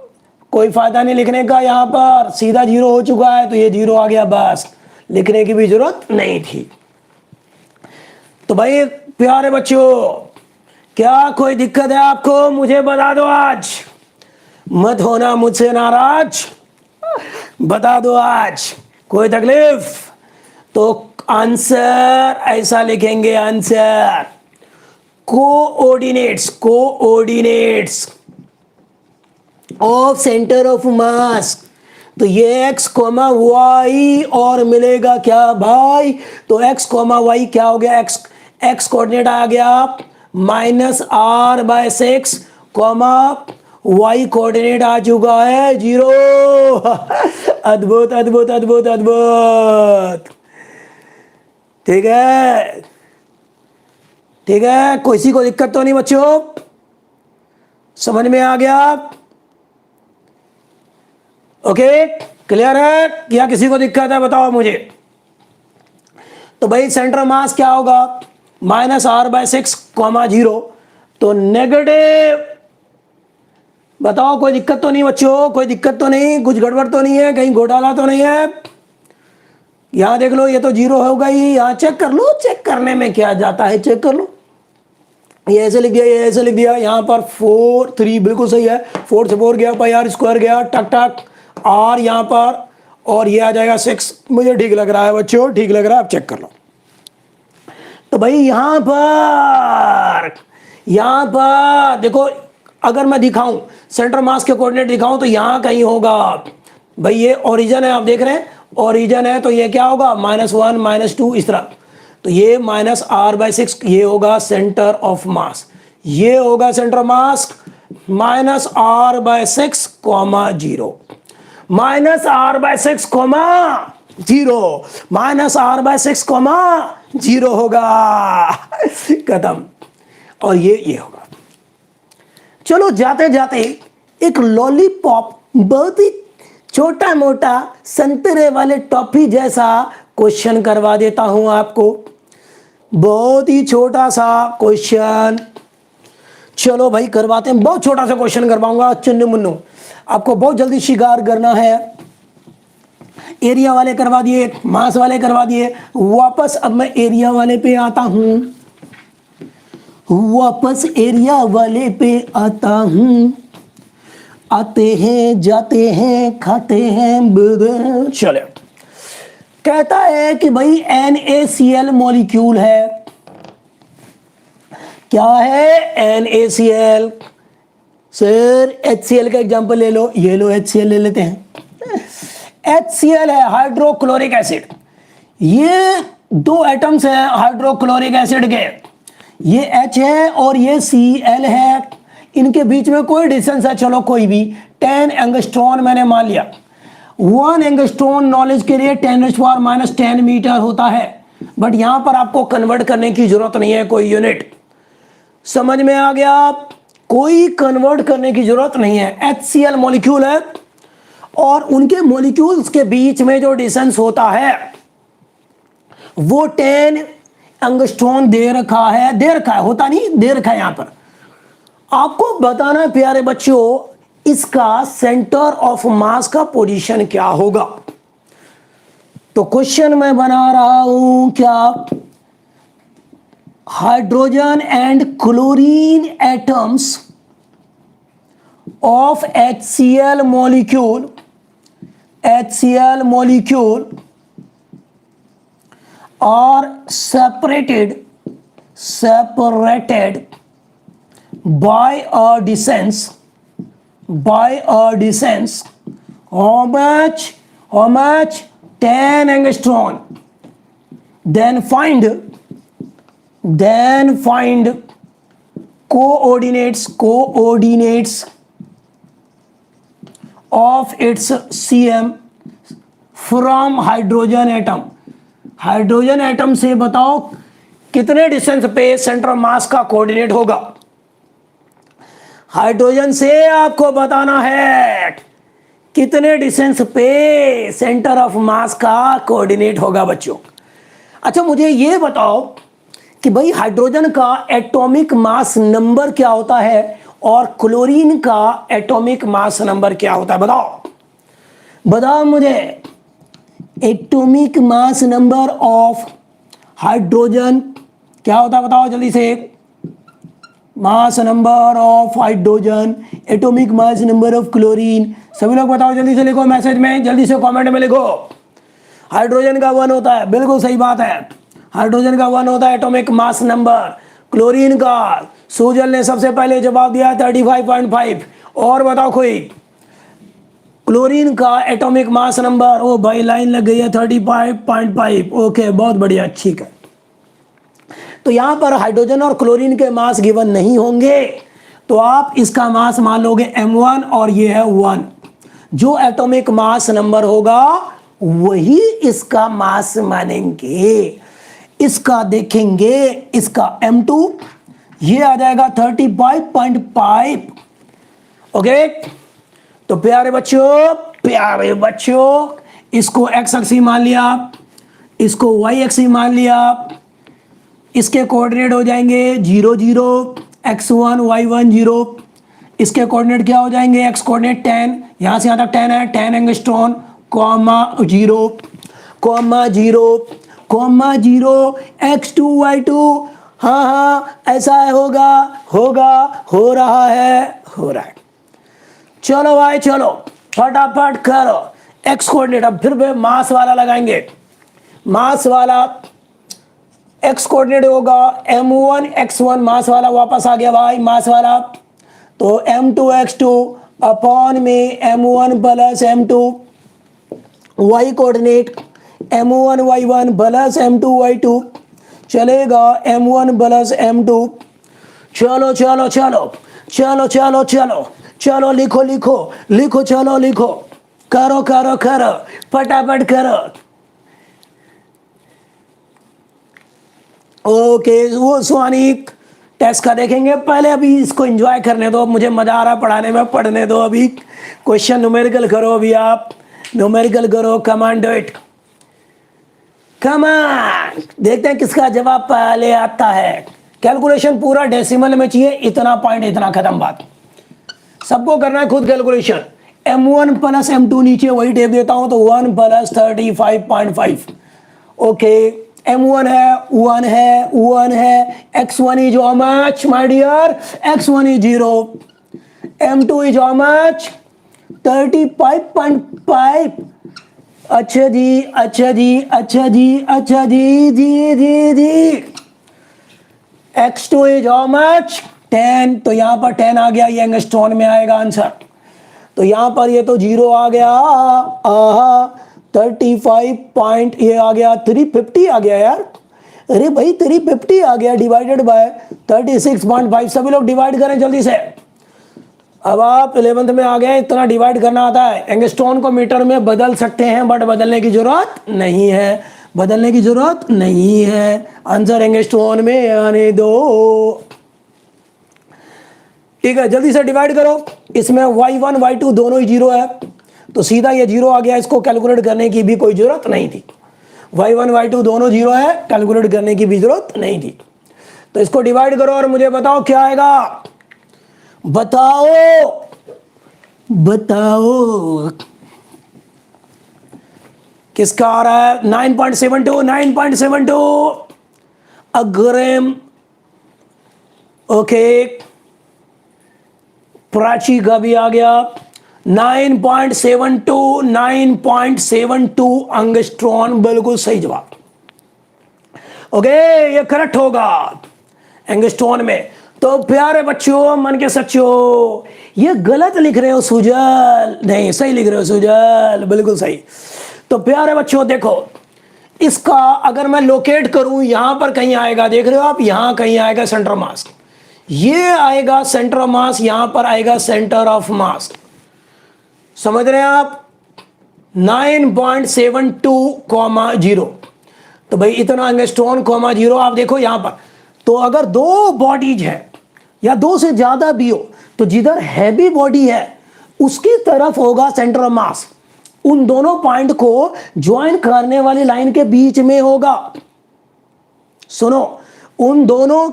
कोई फायदा नहीं लिखने का, यहां पर सीधा 0 हो चुका है, तो ये 0 आ गया, बस लिखने की भी जरूरत नहीं थी। तो भाई प्यारे बच्चों, क्या कोई दिक्कत है आपको? मुझे बता दो आज, मत होना मुझसे नाराज, बता दो आज, कोई तकलीफ? तो आंसर ऐसा लिखेंगे, answer coordinates, coordinates of centre of mass. तो ये x, y और मिलेगा क्या भाई? तो x, y क्या हो गया? x कोऑर्डिनेट आ गया minus r by 6, y coordinate आ चुका है 0। अद्भुत अद्भुत अद्भुत अद्भुत, ठीक है ठीक है। किसी को दिक्कत तो नहीं बच्चों? समझ में आ गया? ओके, क्लियर है? या किसी को दिक्कत है बताओ मुझे। तो भाई सेंटर मास क्या होगा? माइनस आर बाय 6, 0, तो नेगेटिव। बताओ कोई दिक्कत तो नहीं बच्चों? कोई दिक्कत तो नहीं? कुछ गड़बड़ तो नहीं है? कहीं घोटाला तो नहीं है? यहां देख लो, ये तो 0 होगा ही, यहां चेक कर लो, चेक करने में क्या जाता है, चेक कर लो। ये ऐसे लिख दिया, ये ऐसे लिख दिया, यहां पर 4 3 बिल्कुल सही है, 4 से 4 गया, पाई आर स्क्वायर गया, टक टक आर यहां पर, और ये आ जाएगा 6। मुझे ठीक लग रहा है बच्चों, ठीक लग रहा है, आप चेक कर लो। तो भाई यहां पर देखो, अगर मैं दिखाऊं सेंटर मास के कोऑर्डिनेट दिखाऊं, तो यहां कहीं होगा भाई, ये ओरिजिन है, आप देख रहे हैं ओरिजिन है, तो ये क्या होगा? -1 -2 इस तरह। तो ये माइनस आर बाय 6, ये होगा सेंटर ऑफ मास, ये होगा centre mass, minus r by 6, 0, minus r by 6, 0, minus r by 6, 0 होगा। खत्म। और ये होगा। चलो जाते जाते एक लॉलीपॉप, बहुत ही छोटा मोटा संतरे वाले टॉफी जैसा क्वेश्चन करवा देता हूं आपको, बहुत ही छोटा सा क्वेश्चन। चलो भाई करवाते हैं, बहुत छोटा सा क्वेश्चन करवाऊंगा, चुन्नू मुन्नू, आपको बहुत जल्दी शिकार करना है। एरिया वाले करवा दिए, मास वाले करवा दिए, वापस अब मैं एरिया वाले पे आता हूं, वापस एरिया वाले पे आता हूं। आते हैं जाते हैं खाते हैं, चले। कहता है कि भाई NaCl मॉलिक्यूल है, क्या है? NaCl। सर HCl का एग्जांपल ले लो, ये लो HCl ले लेते हैं। HCl है हाइड्रोक्लोरिक एसिड, ये 2 एटम्स हैं हाइड्रोक्लोरिक एसिड के, ये H है और ये Cl है, इनके बीच में कोई डिस्टेंस है, चलो कोई भी 10 एंगस्ट्रॉन मैंने मान लिया। 1 एंगस्ट्रॉन नॉलेज के लिए 10⁻⁻10 मीटर होता है, बट यहां पर आपको कन्वर्ट करने की जरूरत नहीं है कोई यूनिट। समझ में आ गया? कोई कन्वर्ट करने की जरूरत नहीं है। HCl मॉलिक्यूल है और उनके मॉलिक्यूल्स के बीच में जो डिस्टेंस होता है वो 10 एंगस्ट्रॉन दे रखा है, होता नहीं, दे रखा है। यहां पर आपको बताना है प्यारे बच्चों, इसका सेंटर ऑफ मास का पोजीशन क्या होगा। तो क्वेश्चन मैं बना रहा हूं, क्या hydrogen and chlorine atoms of HCl molecule are separated by a distance how much 10 angstrom. Then find coordinates of its CM from hydrogen atom. Hydrogen atom से बताओ कितने डिस्टेंस पे सेंटर मास का कोऑर्डिनेट होगा। हाइड्रोजन से आपको बताना है कितने डिस्टेंस पे सेंटर ऑफ मास का कोऑर्डिनेट होगा बच्चों। अच्छा मुझे ये बताओ कि भाई हाइड्रोजन का एटॉमिक मास नंबर क्या होता है और क्लोरीन का एटॉमिक मास नंबर क्या होता है, बताओ मुझे। Atomic mass number of hydrogen क्या होता है, बताओ जल्दी से। Mass number of hydrogen, atomic mass number of chlorine, सभी लोग बताओ जल्दी से, लिखो मैसेज में, जल्दी से कमेंट में लिखो। हाइड्रोजन का 1 होता है, बिल्कुल सही बात है, हाइड्रोजन का 1 होता है एटॉमिक मास नंबर। क्लोरीन का सूजल ने सबसे पहले जवाब दिया 35.5। और बताओ कोई। क्लोरीन का एटॉमिक मास नंबर, ओ भाई लाइन लग गई है, 35.5। ओके बहुत बढ़िया, ठीक है। तो यहां पर हाइड्रोजन और क्लोरीन के मास गिवन नहीं होंगे तो आप इसका मास मान लोगे m1 और ये है 1। जो एटॉमिक मास नंबर होगा वही इसका मास मानेंगे। इसका देखेंगे, इसका m2 ये आ जाएगा 35.5। ओके तो प्यारे बच्चों इसको x अक्सी मान लिया, इसको y अक्सी मान लिया। इसके कोऑर्डिनेट हो जाएंगे 0 0 x1 y1 0। इसके कोऑर्डिनेट क्या हो जाएंगे, x कोऑर्डिनेट 10, यहां से यहां तक 10 है, 10 एंगस्ट्रॉन, कॉमा 0 x2 y2। हाँ ऐसा है, होगा हो रहा है। चलो भाई चलो फटाफट करो। x कोऑर्डिनेट अब फिर मास वाला लगाएंगे। मास वाला x कोऑर्डिनेट होगा m1 x1, मास वाला वापस आ गया भाई, मास वाला। तो m2 x2 अपॉन में m1 plus m2। y coordinate m1 y1 plus m2 y2 चलेगा, m1 प्लस m2। चलो लिखो, चलो लिखो, करो फटाफट करो। ओके वो स्वानिक टेस्ट का देखेंगे, पहले अभी इसको एंजॉय करने दो, मुझे मजा आ रहा है पढ़ाने में, पढ़ने दो। अभी क्वेश्चन न्यूमेरिकल करो, अभी आप न्यूमेरिकल करो, कमांड डू इट, कमान। देखते हैं किसका जवाब पहले आता है। कैलकुलेशन पूरा डेसिमल में चाहिए, इतना पॉइंट इतना खत्म बात। सबको करना है खुद कैलकुलेशन। m1 प्लस m2 नीचे वही टेप देता हूं तो 1 प्लस 35.5। ओके m1 है 1 है, x1 is how much my dear, x1 is 0, m2 is how much 35.5। अच्छा जी। x2 इज हाउ मच 10, तो यहां पर 10 आ गया, ये एंगस्ट्रॉन में आएगा आंसर। तो यहां पर ये तो 0 आ गया, 35 पॉइंट, ये आ गया 350 आ गया यार। अरे भाई 350 आ गया डिवाइडेड बाय 36.5। सभी लोग डिवाइड करें जल्दी से। अब आप 11th में आ गए, इतना डिवाइड करना आता है। एंगस्ट्रॉन को मीटर में बदल सकते हैं बट बदलने की जरूरत नहीं है, बदलने की जरूरत नहीं है, आंसर एंगस्ट्रॉन में आने दो। ठीक है, जल्दी से डिवाइड करो। इसमें y1 y2 दोनों ही जीरो है, तो सीधा ये जीरो आ गया, इसको कैलकुलेट करने की भी कोई जरूरत नहीं थी। y1 y2 दोनों जीरो है, कैलकुलेट करने की भी जरूरत नहीं थी। तो इसको डिवाइड करो और मुझे बताओ क्या आएगा। बताओ बताओ किसका आ रहा है? 9.72 9.72 अग्रिम। ओके, प्राची का भी आ गया 9.72 9.72 एंगस्ट्रॉन, बिल्कुल सही जवाब। ओके, ये करेक्ट होगा एंगस्ट्रॉन में। तो प्यारे बच्चों, मन के सच्चों, ये गलत लिख रहे हो सुजल, नहीं सही लिख रहे हो सुजल, बिल्कुल सही। तो प्यारे बच्चों देखो, इसका अगर मैं लोकेट करूं, यहां पर कहीं आएगा, देख रहे हो आप, यहां कहीं आएगा सेंटर मास, ये आएगा सेंटर मास, यहां पर आएगा सेंटर ऑफ मास। समझ रहे हैं आप? 9.72, तो भाई इतना एंगस्ट्रॉन, 0 आप देखो यहां पर। तो अगर दो बॉडीज है या दो से ज्यादा भी हो, तो जिधर हैवी बॉडी है उसकी तरफ होगा सेंटर ऑफ मास, उन दोनों पॉइंट को ज्वाइन करने वाली लाइन के बीच में होगा। सुनो, उन दोनों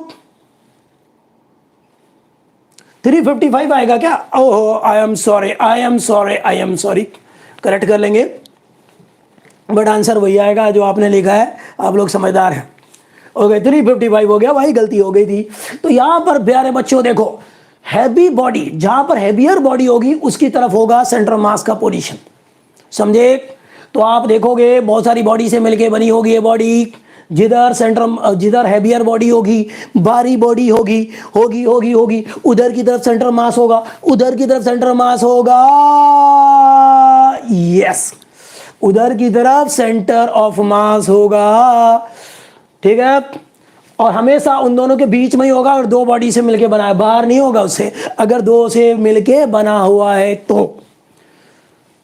355 आएगा क्या? ओहो, आई एम सॉरी, करेक्ट कर लेंगे, बट आंसर वही आएगा जो आपने लिखा है, आप लोग समझदार हैं। ओके, 355 हो गया भाई, गलती हो गई थी। तो यहां पर प्यारे बच्चों देखो, हैवी बॉडी, जहां पर हैवियर बॉडी होगी उसकी तरफ होगा सेंटर मास का पोजीशन, समझे? तो आप देखोगे बहुत सारी बॉडी से मिलके बनी होगी ये बॉडी, जिधर हैवियर बॉडी होगी, भारी बॉडी होगी, उधर की तरफ सेंटर मास होगा, उधर की तरफ सेंटर मास होगा, यस, उधर की तरफ सेंटर ऑफ मास होगा। ठीक है, और हमेशा उन दोनों के बीच में ही होगा, और दो बॉडी से मिलके बना है, बाहर नहीं होगा उससे, अगर दो से मिलके बना हुआ है तो।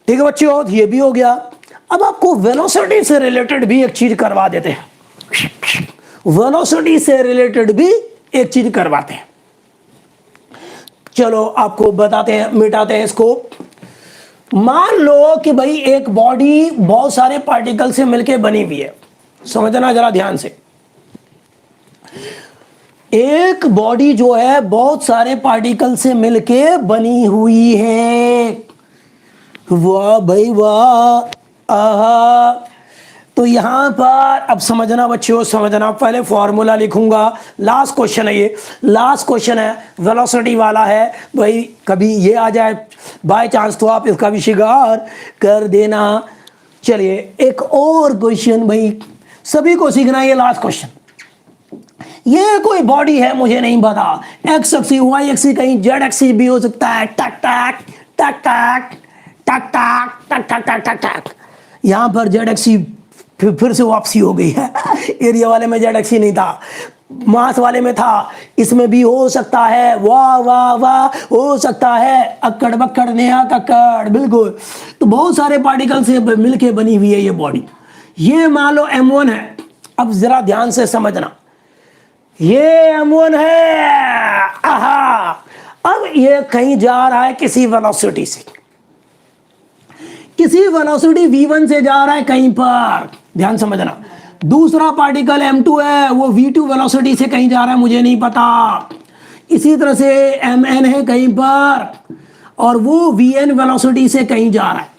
ठीक है बच्चों, ये भी हो गया। अब आपको वेलोसिटी से रिलेटेड भी एक चीज करवा देते हैं, वेलोसिटी से रिलेटेड भी एक चीज करवाते हैं। चलो आपको बताते हैं, मिटाते हैं इसको। मान लो कि भाई एक बॉडी बहुत सारे पार्टिकल से मिलके बनी हुई है, समझना जरा ध्यान से। एक बॉडी जो है बहुत सारे पार्टिकल से मिलके बनी हुई है, वाह भाई वाह, आहा। तो यहां पर अब समझना बच्चों, समझना, पहले फॉर्मूला लिखूंगा, लास्ट क्वेश्चन है ये, लास्ट क्वेश्चन है, वेलोसिटी वाला है भाई, कभी ये आ जाए बाय चांस तो आप इसका भी शिकार कर देना। चलिए एक और क्वेश्चन भाई, सभी को सीखना है ये लास्ट क्वेश्चन। ये कोई बॉडी है, मुझे नहीं पता, एक्स एक्सिस, वाई एक्सिस, कहीं जेड एक्सिस भी हो सकता है, टक टक टक टक टक टक टक टक टक टक टक। यहां पर जेड एक्सिस फिर से वापसी हो गई है, एरिया वाले में जेड एक्सिस नहीं था, मास वाले में था, इसमें भी हो सकता है, वाह वाह वाह, हो सकता है, अक्कड़ बक्कड़ नेहा कक्कड़, बिल्कुल। तो बहुत सारे पार्टिकल से मिलके बनी हुई है ये बॉडी। ये मान लो M1 है, अब जरा ध्यान से समझना, ये M1 है, आहा। अब ये कहीं जा रहा है किसी वेलोसिटी से, किसी वेलोसिटी v1 से जा रहा है कहीं पर, ध्यान समझना। दूसरा पार्टिकल M2 है, वो v2 वेलोसिटी से कहीं जा रहा है, मुझे नहीं पता। इसी तरह से Mn है कहीं पर, और वो vn वेलोसिटी से कहीं जा रहा है,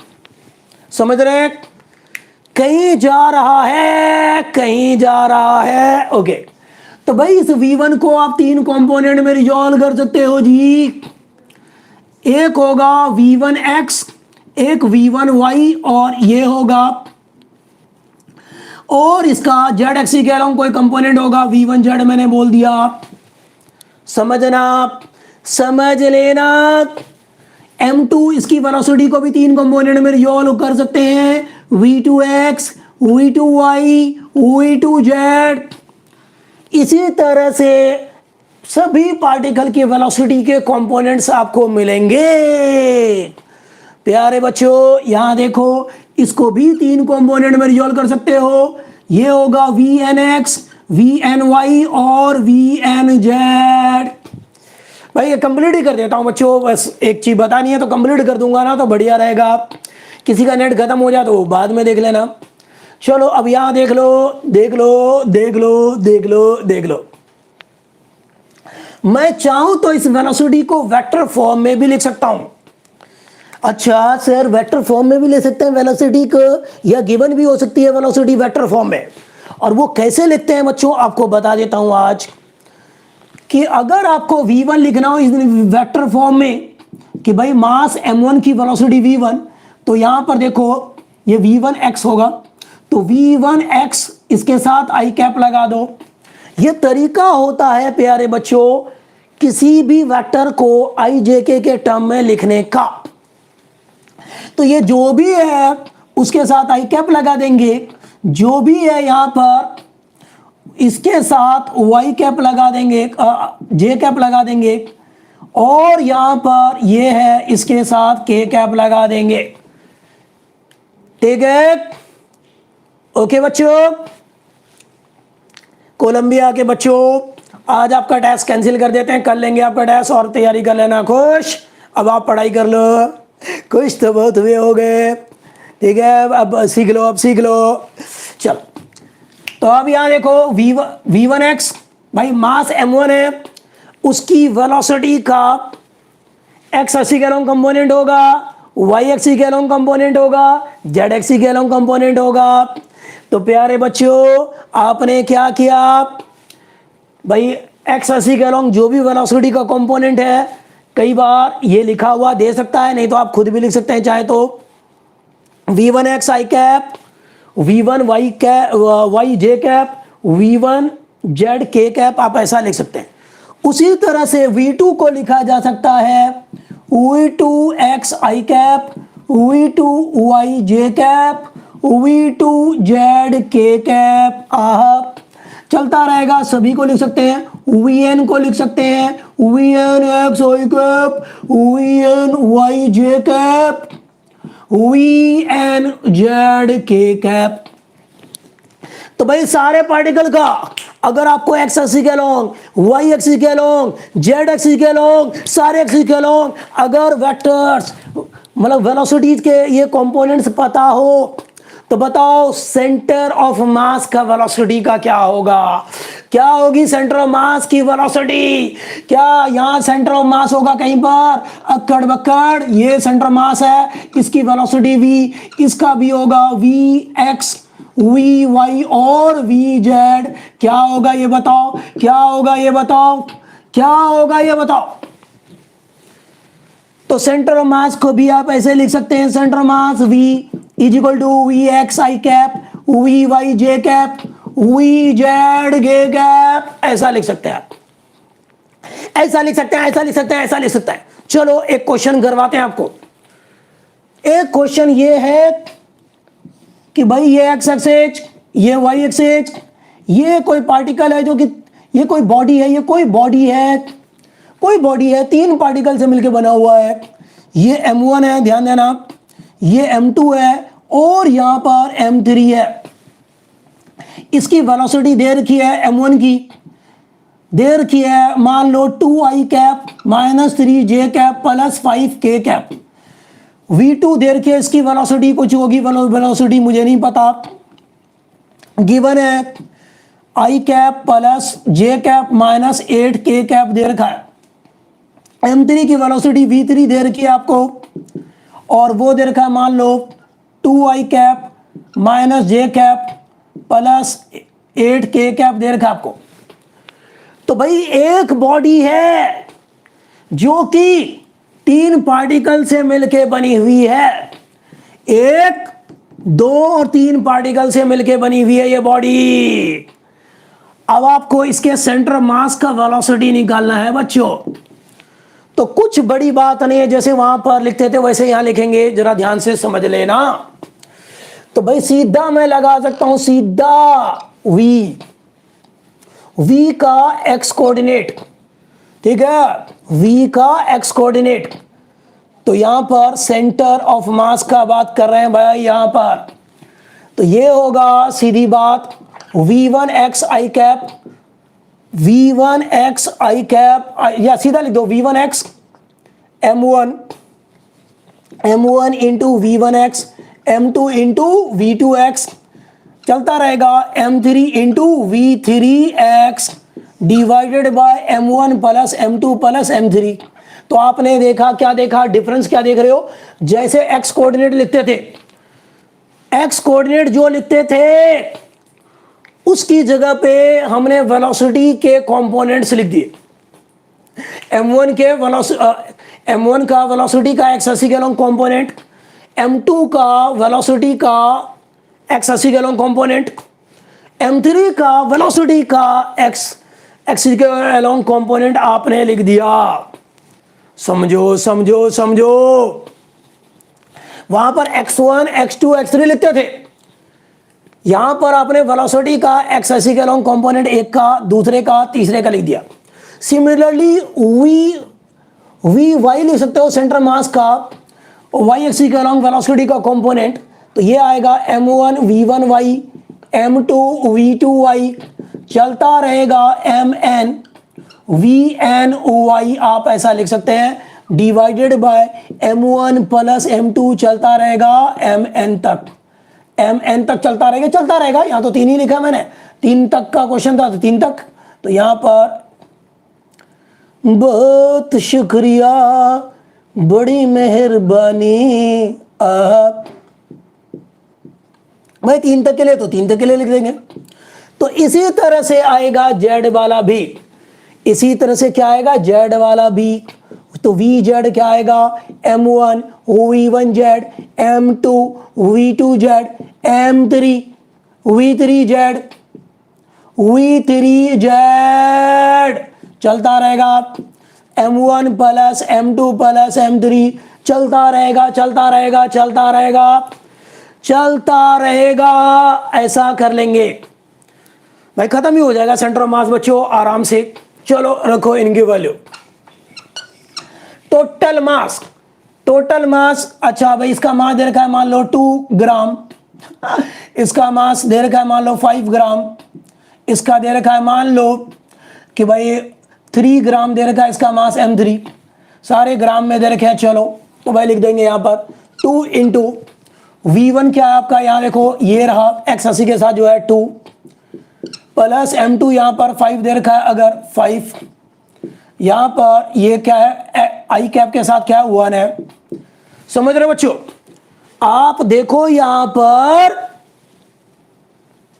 समझ रहे? कहीं जा रहा है, कहीं जा रहा है। ओके, तो भाई इस v1 को आप तीन कंपोनेंट में रिजॉल्व कर सकते हो जी। एक होगा v1x, एक v1y, और ये होगा, और इसका जेड एक्सिस कह रहा हूं, कोई कंपोनेंट होगा v1z, मैंने बोल दिया, समझना, समझ लेना। M2 इसकी वेलोसिटी को भी तीन कंपोनेंट में रिजॉल्व कर सकते हैं, v2x, v2y, v2z। इसी तरह से सभी पार्टिकल की वेलोसिटी के कंपोनेंट्स आपको मिलेंगे। प्यारे बच्चों यहां देखो, इसको भी तीन कंपोनेंट में रिजॉल्व कर सकते हो, ये होगा v n x, v n y और वी एन जेड। भाई ये कंप्लीट ही कर देता हूं बच्चों, बस एक चीज बतानी है तो कंप्लीट कर दूंगा ना तो बढ़िया रहेगा। किसी का नेट खत्म हो जाए तो बाद में देख लेना। चलो अब यहां देख लो, देख लो, देख लो, देख लो, देख लो। मैं चाहूं तो इस वेलोसिटी को वेक्टर फॉर्म में भी लिख सकता हूं। अच्छा सर, वेक्टर फॉर्म में भी ले सकते हैं वेलोसिटी को, या गिवन भी हो सकती है वेलोसिटी वेक्टर फॉर्म में। और वो कैसे लिखते हैं बच्चों, आपको बता देता हूं आज। कि अगर आपको v1 लिखना हो इस वेक्टर फॉर्म में कि भाई मास m1 की वेलोसिटी v1, तो यहां पर देखो ये v1x होगा, तो v1x इसके साथ i कैप लगा दो। ये तरीका होता है प्यारे बच्चों किसी भी वेक्टर को i j k के टर्म में लिखने का। तो ये जो भी है उसके साथ i कैप लगा देंगे, जो भी है यहां पर इसके साथ y कैप लगा देंगे, j कैप लगा देंगे, और यहां पर ये है इसके साथ k कैप लगा देंगे। ठीक है, ओके बच्चों। कोलंबिया के बच्चों आज आपका टेस्ट कैंसिल कर देते हैं, कर लेंगे आपका टेस्ट और तैयारी कर लेना। खुश, अब आप पढ़ाई कर लो, खुश तो बहुत हुए हो गए। ठीक है, अब सीख लो, अब सीख लो। चलो तो अब यहां देखो v1x भाई मास m1 है, उसकी वेलोसिटी का x एक्सिस के अलोंग कंपोनेंट होगा, y एक्सिस के अलोंग कंपोनेंट होगा, z एक्सिस के अलोंग कंपोनेंट होगा। तो प्यारे बच्चों आपने क्या किया भाई, x एक्सिस के अलोंग जो भी वेलोसिटी का कंपोनेंट है, कई बार ये लिखा हुआ दे सकता है, नहीं तो आप खुद भी लिख सकते हैं चाहे तो। v1x i cap, v1 y cap, y j cap, v1 z k cap, आप ऐसा लिख सकते हैं। उसी तरह से v2 को लिखा जा सकता है v2x i cap, v2 y j cap, v2 z k cap. आह चलता रहेगा, सभी को लिख सकते हैं। vn को लिख सकते हैं vn x i cap, vn y j cap, vn z k cap. तो भाई सारे पार्टिकल का अगर आपको x एक्सिस के अलोंग, y एक्सिस के अलोंग, z एक्सिस के अलोंग, सारे एक्सिस के अलोंग अगर वेक्टर्स मतलब वेलोसिटीज के ये कंपोनेंट्स पता हो तो बताओ सेंटर ऑफ मास का वेलोसिटी का क्या होगा, क्या होगी सेंटर ऑफ मास की वेलोसिटी। क्या यहां सेंटर ऑफ मास होगा कहीं पर अक्कड़ बक्कड़, ये सेंटर मास है, इसकी वेलोसिटी v, इसका भी होगा vx, vy और vz। क्या होगा ये बताओ, क्या होगा ये बताओ, क्या होगा ये बताओ। तो सेंटर ऑफ मास को भी आप ऐसे लिख सकते हैं, centre of mass v is equal to vx i cap, vy j cap, vz k cap, ऐसा लिख सकते हैं आप, ऐसा लिख सकते हैं, ऐसा लिख सकते हैं, ऐसा लिख सकते हैं। चलो एक क्वेश्चन करवाते हैं आपको। एक क्वेश्चन ये है कि भाई ये x एक्सिस, ये y एक्सिस, ये कोई पार्टिकल है जो कि ये कोई बॉडी है, ये कोई बॉडी है, कोई बॉडी है, तीन पार्टिकल से मिलकर बना हुआ है। ये m1 है, ध्यान देना, ये m2 है और यहां पर m3 है। इसकी वेलोसिटी दे रखी है m1 की, दे रखी है मान लो 2i cap minus 3j cap plus 5k cap. v2 दे रखी है, इसकी वेलोसिटी कुछ होगी, वेलोसिटी मुझे नहीं पता, गिवन है i cap plus j cap minus 8k cap दे रखा है। m3 की वेलोसिटी v3 दे रखी है आपको, और वो दे रखा है मान लो 2i cap minus j cap plus 8k cap दे रखा है आपको। तो भाई एक बॉडी है जो कि तीन पार्टिकल से मिलके बनी हुई है, एक, दो और तीन पार्टिकल से मिलके बनी हुई है ये बॉडी। अब आपको इसके सेंटर मास का वेलोसिटी निकालना है बच्चों। तो कुछ बड़ी बात नहीं है, जैसे वहां पर लिखते थे वैसे यहां लिखेंगे, जरा ध्यान से समझ लेना। तो भाई सीधा मैं लगा सकता हूं, सीधा v का x कोऑर्डिनेट, ठीक है, v का x कोऑर्डिनेट। तो यहां पर सेंटर ऑफ मास का बात कर रहे हैं भाई, यहां पर तो ये होगा सीधी बात v1x i cap, v1x i cap, या सीधा लिख दो v1x m1 into v1x m2 into v2x, चलता रहेगा m3 into v3x divided by m1 plus m2 plus m3। तो आपने देखा, क्या देखा डिफरेंस, क्या देख रहे हो? जैसे x कोऑर्डिनेट लिखते थे, x कोऑर्डिनेट जो लिखते थे उसकी जगह पे हमने वेलोसिटी के कंपोनेंट्स लिख दिए। m1 का वेलोसिटी का x एक्सिस के अलॉन्ग कंपोनेंट, m2 का वेलोसिटी का x एक्सिस के अलॉन्ग कंपोनेंट, m3 का वेलोसिटी का x एक्सिस के अलॉन्ग कंपोनेंट आपने लिख दिया। समझो समझो समझो। वहां पर x1 x2 x3 लिखते थे, यहां पर आपने वेलोसिटी का x एक्सिस के अलॉन्ग कंपोनेंट एक का, दूसरे का, तीसरे का लिख दिया। सिमिलरली y लिख सकते हो सेंटर मास का y एक्सिस के अलॉन्ग वेलोसिटी का कंपोनेंट, तो ये आएगा m1 v1y m2 v2y, चलता रहेगा mn vny, आप ऐसा लिख सकते हैं divided by m1 plus m2, चलता रहेगा mn तक चलता रहेगा। यहां तो 3 ही लिखा मैंने, 3 तक का क्वेश्चन था तो 3 तक। तो यहां पर बहुत शुक्रिया, बड़ी मेहरबानी आप भाई, 3 तक के लिए तो 3 तक के लिए लिख देंगे। तो इसी तरह से आएगा जेड वाला भी, इसी तरह से क्या आएगा जेड वाला भी। तो वी जेड क्या आएगा m1 v1z, m2 v2z, m3 v3z, v3z, चलता रहेगा m1 plus m2 plus m3, चलता रहेगा चलता रहेगा चलता रहेगा चलता रहेगा। ऐसा कर लेंगे भाई, खत्म ही हो जाएगा सेंटर ऑफ मास बच्चों आराम से। चलो रखो इनकी वैल्यू। टोटल मास, अच्छा भाई इसका मास दे रखा है मान लो 2 ग्राम, इसका मास दे रखा है मान लो 5 ग्राम, इसका दे रखा है मान लो कि भाई 3 ग्राम दे रखा है इसका मास m3, सारे ग्राम में दे रखे हैं। चलो तो भाई लिख देंगे यहाँ पर 2 इंटू v1 क्या है आपका, यहाँ देखो ये रहा x एक्सिस के साथ जो है 2, प्लस m2 यहाँ पर 5 दे रखा है, अगर 5 यहाँ पर ये क्या है आई कैप के साथ क्या है 1 है। समझ रहे बच्चों? आप देखो यहाँ पर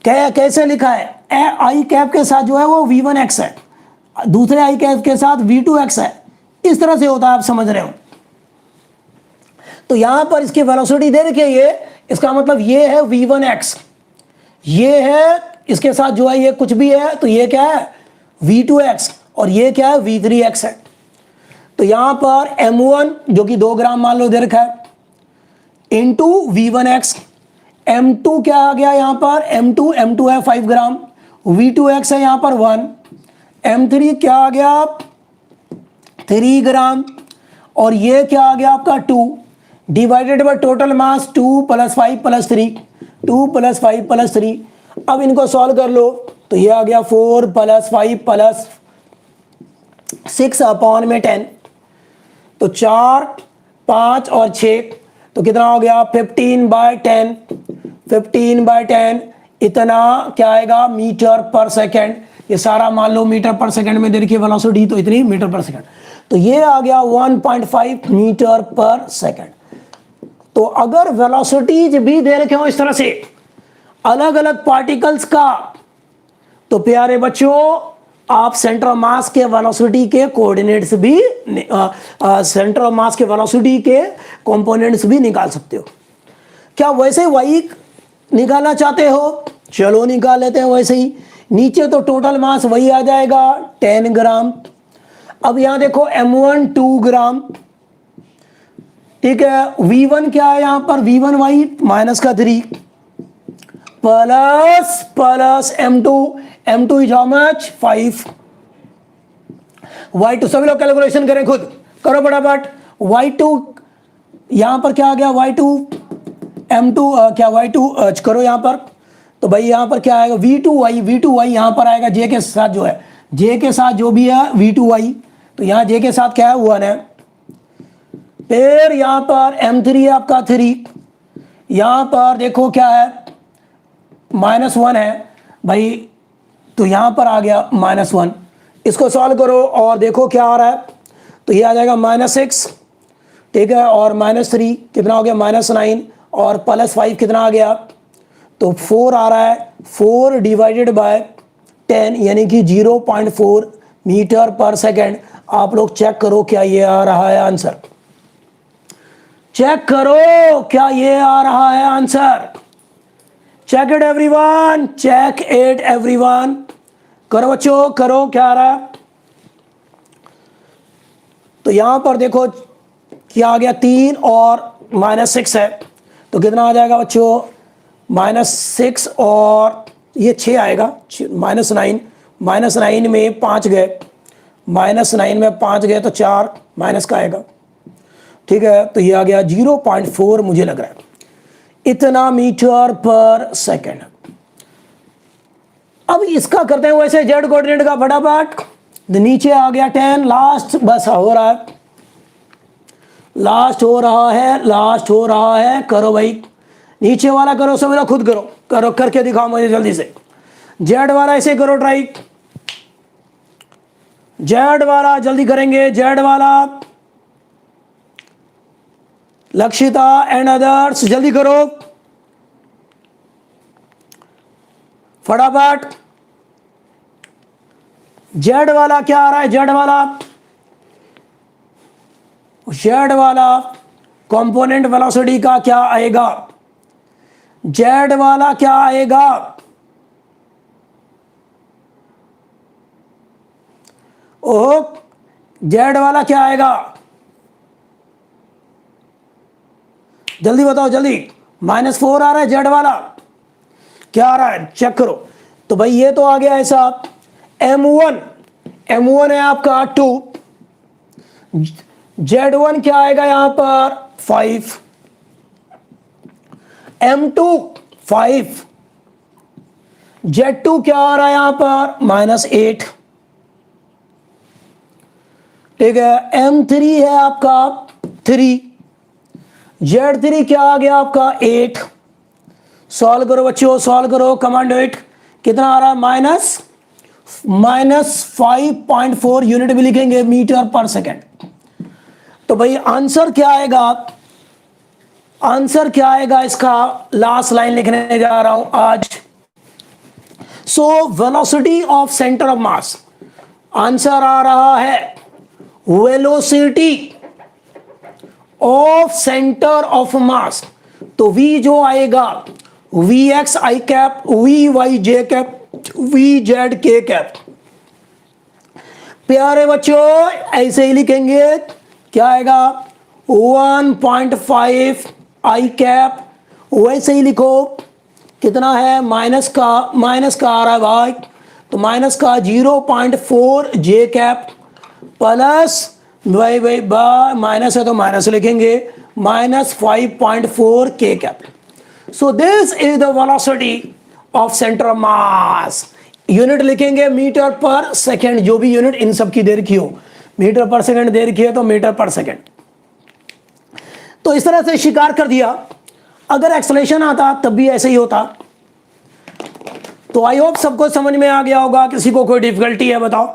क्या कैसे लिखा है, आई कैप के साथ जो है वो v1x है, दूसरे आई कैप के साथ v2x है, इस तरह से होता है, आप समझ रहे हो? तो यहां पर इसकी वेलोसिटी दे रखी है ये, इसका मतलब ये है v1x, ये है इसके साथ जो है ये कुछ भी है, तो ये क्या है v2x, और ये क्या है v3x है। तो यहां पर m1 जो कि 2 ग्राम मान लो दे रखा है इंटू v1x, m2 क्या आ गया यहां पर m2 है 5 ग्राम, v2x है यहां पर 1, m3 क्या आ गया 3 ग्राम, और ये क्या आ गया आपका 2, divided by total mass 2 plus 5 plus 3, 2 plus 5 plus 3। अब इनको सॉल्व कर लो तो ये आ गया 4 प्लस 5 प्लस 6 अपॉन में 10, तो 4 5 और 6 तो कितना हो गया 15/10, 15/10 इतना क्या आएगा मीटर पर सेकेंड। ये सारा मान लो मीटर पर सेकंड में दे रखी है वेलोसिटी, तो इतनी मीटर पर सेकंड, तो ये आ गया 1.5 मीटर पर सेकंड। तो अगर वेलोसिटीज भी दे रखे हो इस तरह से अलग अलग पार्टिकल्स का, तो प्यारे बच्चों आप सेंटर ऑफ मास के वेलोसिटी के कोऑर्डिनेट्स भी सेंटर ऑफ मास के वेलोसिटी के कंपोनेंट्स भी निकाल सकते हो। क्या वैसे वाई निकालना चाहते हो? चलो निकाल लेते हैं वैसे ही। नीचे तो टोटल मास वही आ जाएगा 10 ग्राम। अब यहां देखो m1 2 ग्राम, ठीक है। v1 क्या है यहां पर v1y माइनस का 3 plus m2 is how much 5। y2 सभी लोग कैलकुलेशन करें, खुद करो फटाफट। y2 यहां पर क्या आ गया y2 m2 क्या y2 करो यहाँ पर, तो भाई यहाँ पर क्या आएगा v2y यहाँ पर आएगा j के साथ, जो है j के साथ जो भी है v2y, तो यहाँ j के साथ क्या है 1 है। फिर यहाँ पर m3 है आपका 3, यहाँ पर देखो क्या है -1 है भाई, तो यहाँ पर आ गया -1। इसको सॉल्व करो और देखो क्या आ रहा है, तो ये आ जाएगा -6, ठीक है, और -3 कितना हो गया -9, और +5 कितना आ गया, तो 4 आ रहा है। 4 डिवाइडेड बाय 10 यानी कि 0.4 मीटर पर सेकेंड। आप लोग चेक करो क्या ये आ रहा है आंसर, चेक करो क्या ये आ रहा है answer. Check it everyone, check it everyone, करो बच्चों करो क्या आ रहा है। तो यहां पर देखो क्या आ गया 3 और -6 है, तो कितना आ जाएगा बच्चों -6 और ये 6 आएगा, -9, -9 में 5 गए, -9 में 5 गए तो 4 माइनस का आएगा, ठीक है, तो ये आ गया 0.4 मुझे लग रहा है इतना मीटर पर सेकेंड। अब इसका करते हैं वैसे जेड कोऑर्डिनेट का फटाफट। नीचे आ गया 10, लास्ट बस हो रहा है, लास्ट हो रहा है, लास्ट हो रहा है, करो भाई नीचे वाला करो, सब लोग खुद करो, करो करके दिखाओ मुझे जल्दी से। जेड वाला ऐसे करो ट्राई, जेड वाला जल्दी करेंगे, जेड वाला लक्षिता एंड अदर्स जल्दी करो फटाफट। जेड वाला क्या आ रहा है, जेड वाला, जेड वाला कंपोनेंट वेलोसिटी का क्या आएगा, जेड वाला क्या आएगा, ओह जेड वाला क्या आएगा, जल्दी बताओ जल्दी। -4 आ रहा है जेड वाला, क्या आ रहा है चेक करो। तो भाई ये तो आ गया ऐसा, m1 है आपका 2, z1 क्या आएगा यहां पर 5, m2 5, z2 क्या आ रहा है यहां पर -8, ठीक है, m3 है आपका 3, z3 क्या आ गया आपका 8। सॉल्व करो बच्चों, सॉल्व करो, कमांड 8 कितना आ रहा है -5.4 यूनिट भी लिखेंगे मीटर पर सेकेंड। तो भाई आंसर क्या आएगा, आंसर क्या आएगा इसका, लास्ट लाइन लिखने जा रहा हूं आज। So velocity of centre of mass, answer आ रहा है velocity of centre of mass, तो v जो आएगा Vx i cap, Vy j cap, Vz k cap. प्यारे बच्चों ऐसे ही लिखेंगे, क्या आएगा 1.5 i कैप, वैसे ही लिखो कितना है माइनस का आ रहा है भाई, तो माइनस का 0.4 j कैप प्लस भाई माइनस है तो माइनस लिखेंगे -5.4 k cap. So this is the velocity of centre of mass. Unit लिखेंगे मीटर पर सेकेंड, जो भी यूनिट इन सब की दे रखी हो, मीटर पर सेकेंड दे रखी है तो मीटर पर सेकेंड। तो इस तरह से शिकार कर दिया। अगर एक्सेलरेशन आता तब भी ऐसे ही होता। तो आई होप सबको समझ में आ गया होगा। किसी को कोई डिफिकल्टी है बताओ।